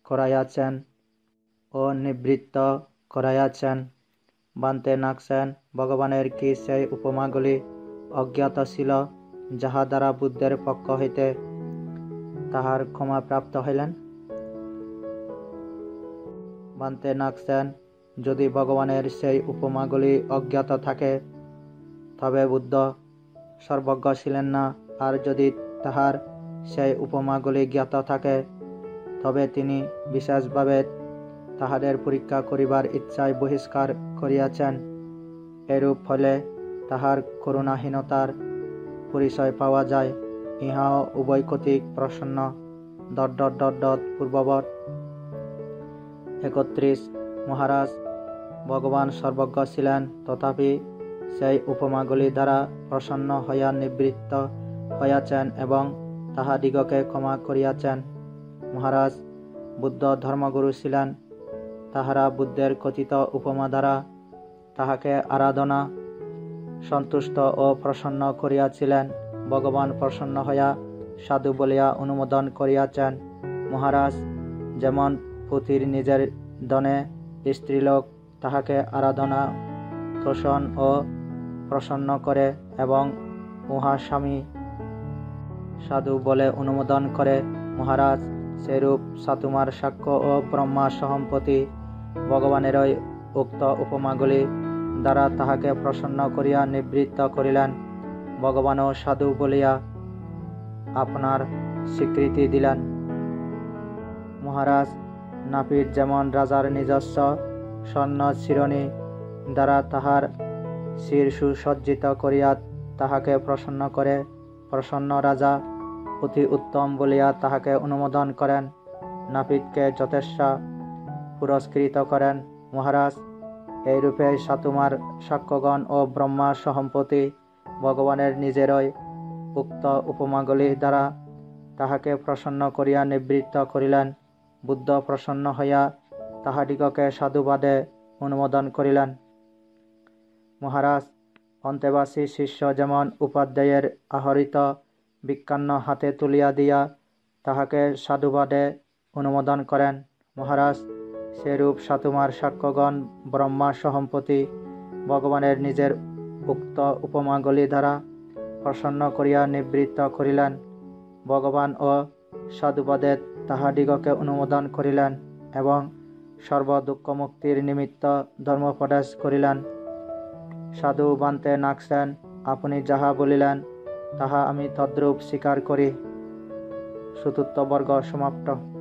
করাইয়াছেন ও নিবৃত্ত করাইয়াছেন। বান্তে নাগসেন, ভগবানের কি সেই উপমাগুলি অজ্ঞাত ছিল, যাহা দ্বারা বুদ্ধের পক্ষ হইতে তাহার ক্ষমা প্রাপ্ত হইলেন? বান্তে নাগসেন, যদি ভগবানের সেই উপমাগুলি অজ্ঞাত থাকে, তবে বুদ্ধ সর্বজ্ঞ ছিলেন না। আর যদি তাহার সেই উপমাগুলি জ্ঞাত থাকে, তবে তিনি বিশেষভাবে তাহাদের পরীক্ষা করিবার ইচ্ছায় বহিষ্কার করিয়াছেন। এরূপ ফলে তাহার করুণাহীনতার পরিচয় পাওয়া যায়। ইহাও উভয় কর্তৃক প্রসন্ন। ... পূর্ববৎ। 31. মহারাজ, ভগবান সর্বজ্ঞ ছিলেন, তথাপি সেই উপমাগুলি দ্বারা প্রসন্ন হইয়া নিবৃত্ত হইয়াছেন এবং তাহাদিগকে ক্ষমা করিয়াছেন। মহারাজ, বুদ্ধ ধর্মগুরু ছিলেন। তাহারা বুদ্ধের কথিত উপমা দ্বারা তাহাকে আরাধনা, সন্তুষ্ট ও প্রসন্ন করিয়াছিলেন। ভগবান প্রসন্ন হইয়া সাধু বলিয়া অনুমোদন করিয়াছেন। মহারাজ, যেমন পুতির নিজের ধনে স্ত্রীলোক তাহাকে আরাধনা, তোষণ ও প্রসন্ন করে এবং উহা স্বামী সাধু বলে অনুমোদন করে, মহারাজ, সেরূপ সাতুমার সাক্ষ্য ও ব্রহ্মা সহম্পতি ভগবানেরই উক্ত উপমাগুলি দ্বারা তাহাকে প্রসন্ন করিয়া নিবৃত্ত করিলেন। ভগবানও সাধু বলিয়া আপনার স্বীকৃতি দিলেন। মহারাজ, নাপিত যেমন রাজার নিজস্ব স্বর্ণ শিরোনি দ্বারা তাহার শির সুসজ্জিত করিয়া তাহাকে প্রসন্ন করে, প্রসন্ন রাজা অতি উত্তম বলিয়া তাহাকে অনুমোদন করেন, নাপিতকে যথেচ্ছা পুরস্কৃত করেন। মহারাজ, এইরূপে সাতুমার সাক্ষ্যগণ ও ব্রহ্মা সহম্পতি ভগবানের নিজেরই উক্ত উপমাগুলি দ্বারা তাহাকে প্রসন্ন করিয়া নিবৃত্ত করিলেন। বুদ্ধ প্রসন্ন হইয়া তাহাদিগকে সাধুবাদে অনুমোদন করিলেন। মহারাজ অন্তেবাসী শিষ্য যেমন উপাধ্যায়ের আহরিত বিজ্ঞান হাতে তুলিয়া দিয়া তাহাকে সাধুবাদে অনুমোদন করেন। মহারাজ সেরূপ সাতুমার সাক্ষ্যগণ ব্রহ্মা সহম্পতি ভগবানের নিজের উক্ত উপমাগুলি দ্বারা প্রসন্ন করিয়া নিবৃত্ত করিলেন। ভগবান ও সাধুবাদে তাহাদিগকে অনুমোদন করিলেন এবং সর্ব দুঃখমুক্তির নিমিত্ত ধর্মোপদেশ করিলেন। সাধু বান্তে নাগসেন আপনি যাহা বলিলেন তাহা আমি তদ্রূপ স্বীকার করি। শ্রোতৃবর্গ সমাপ্ত।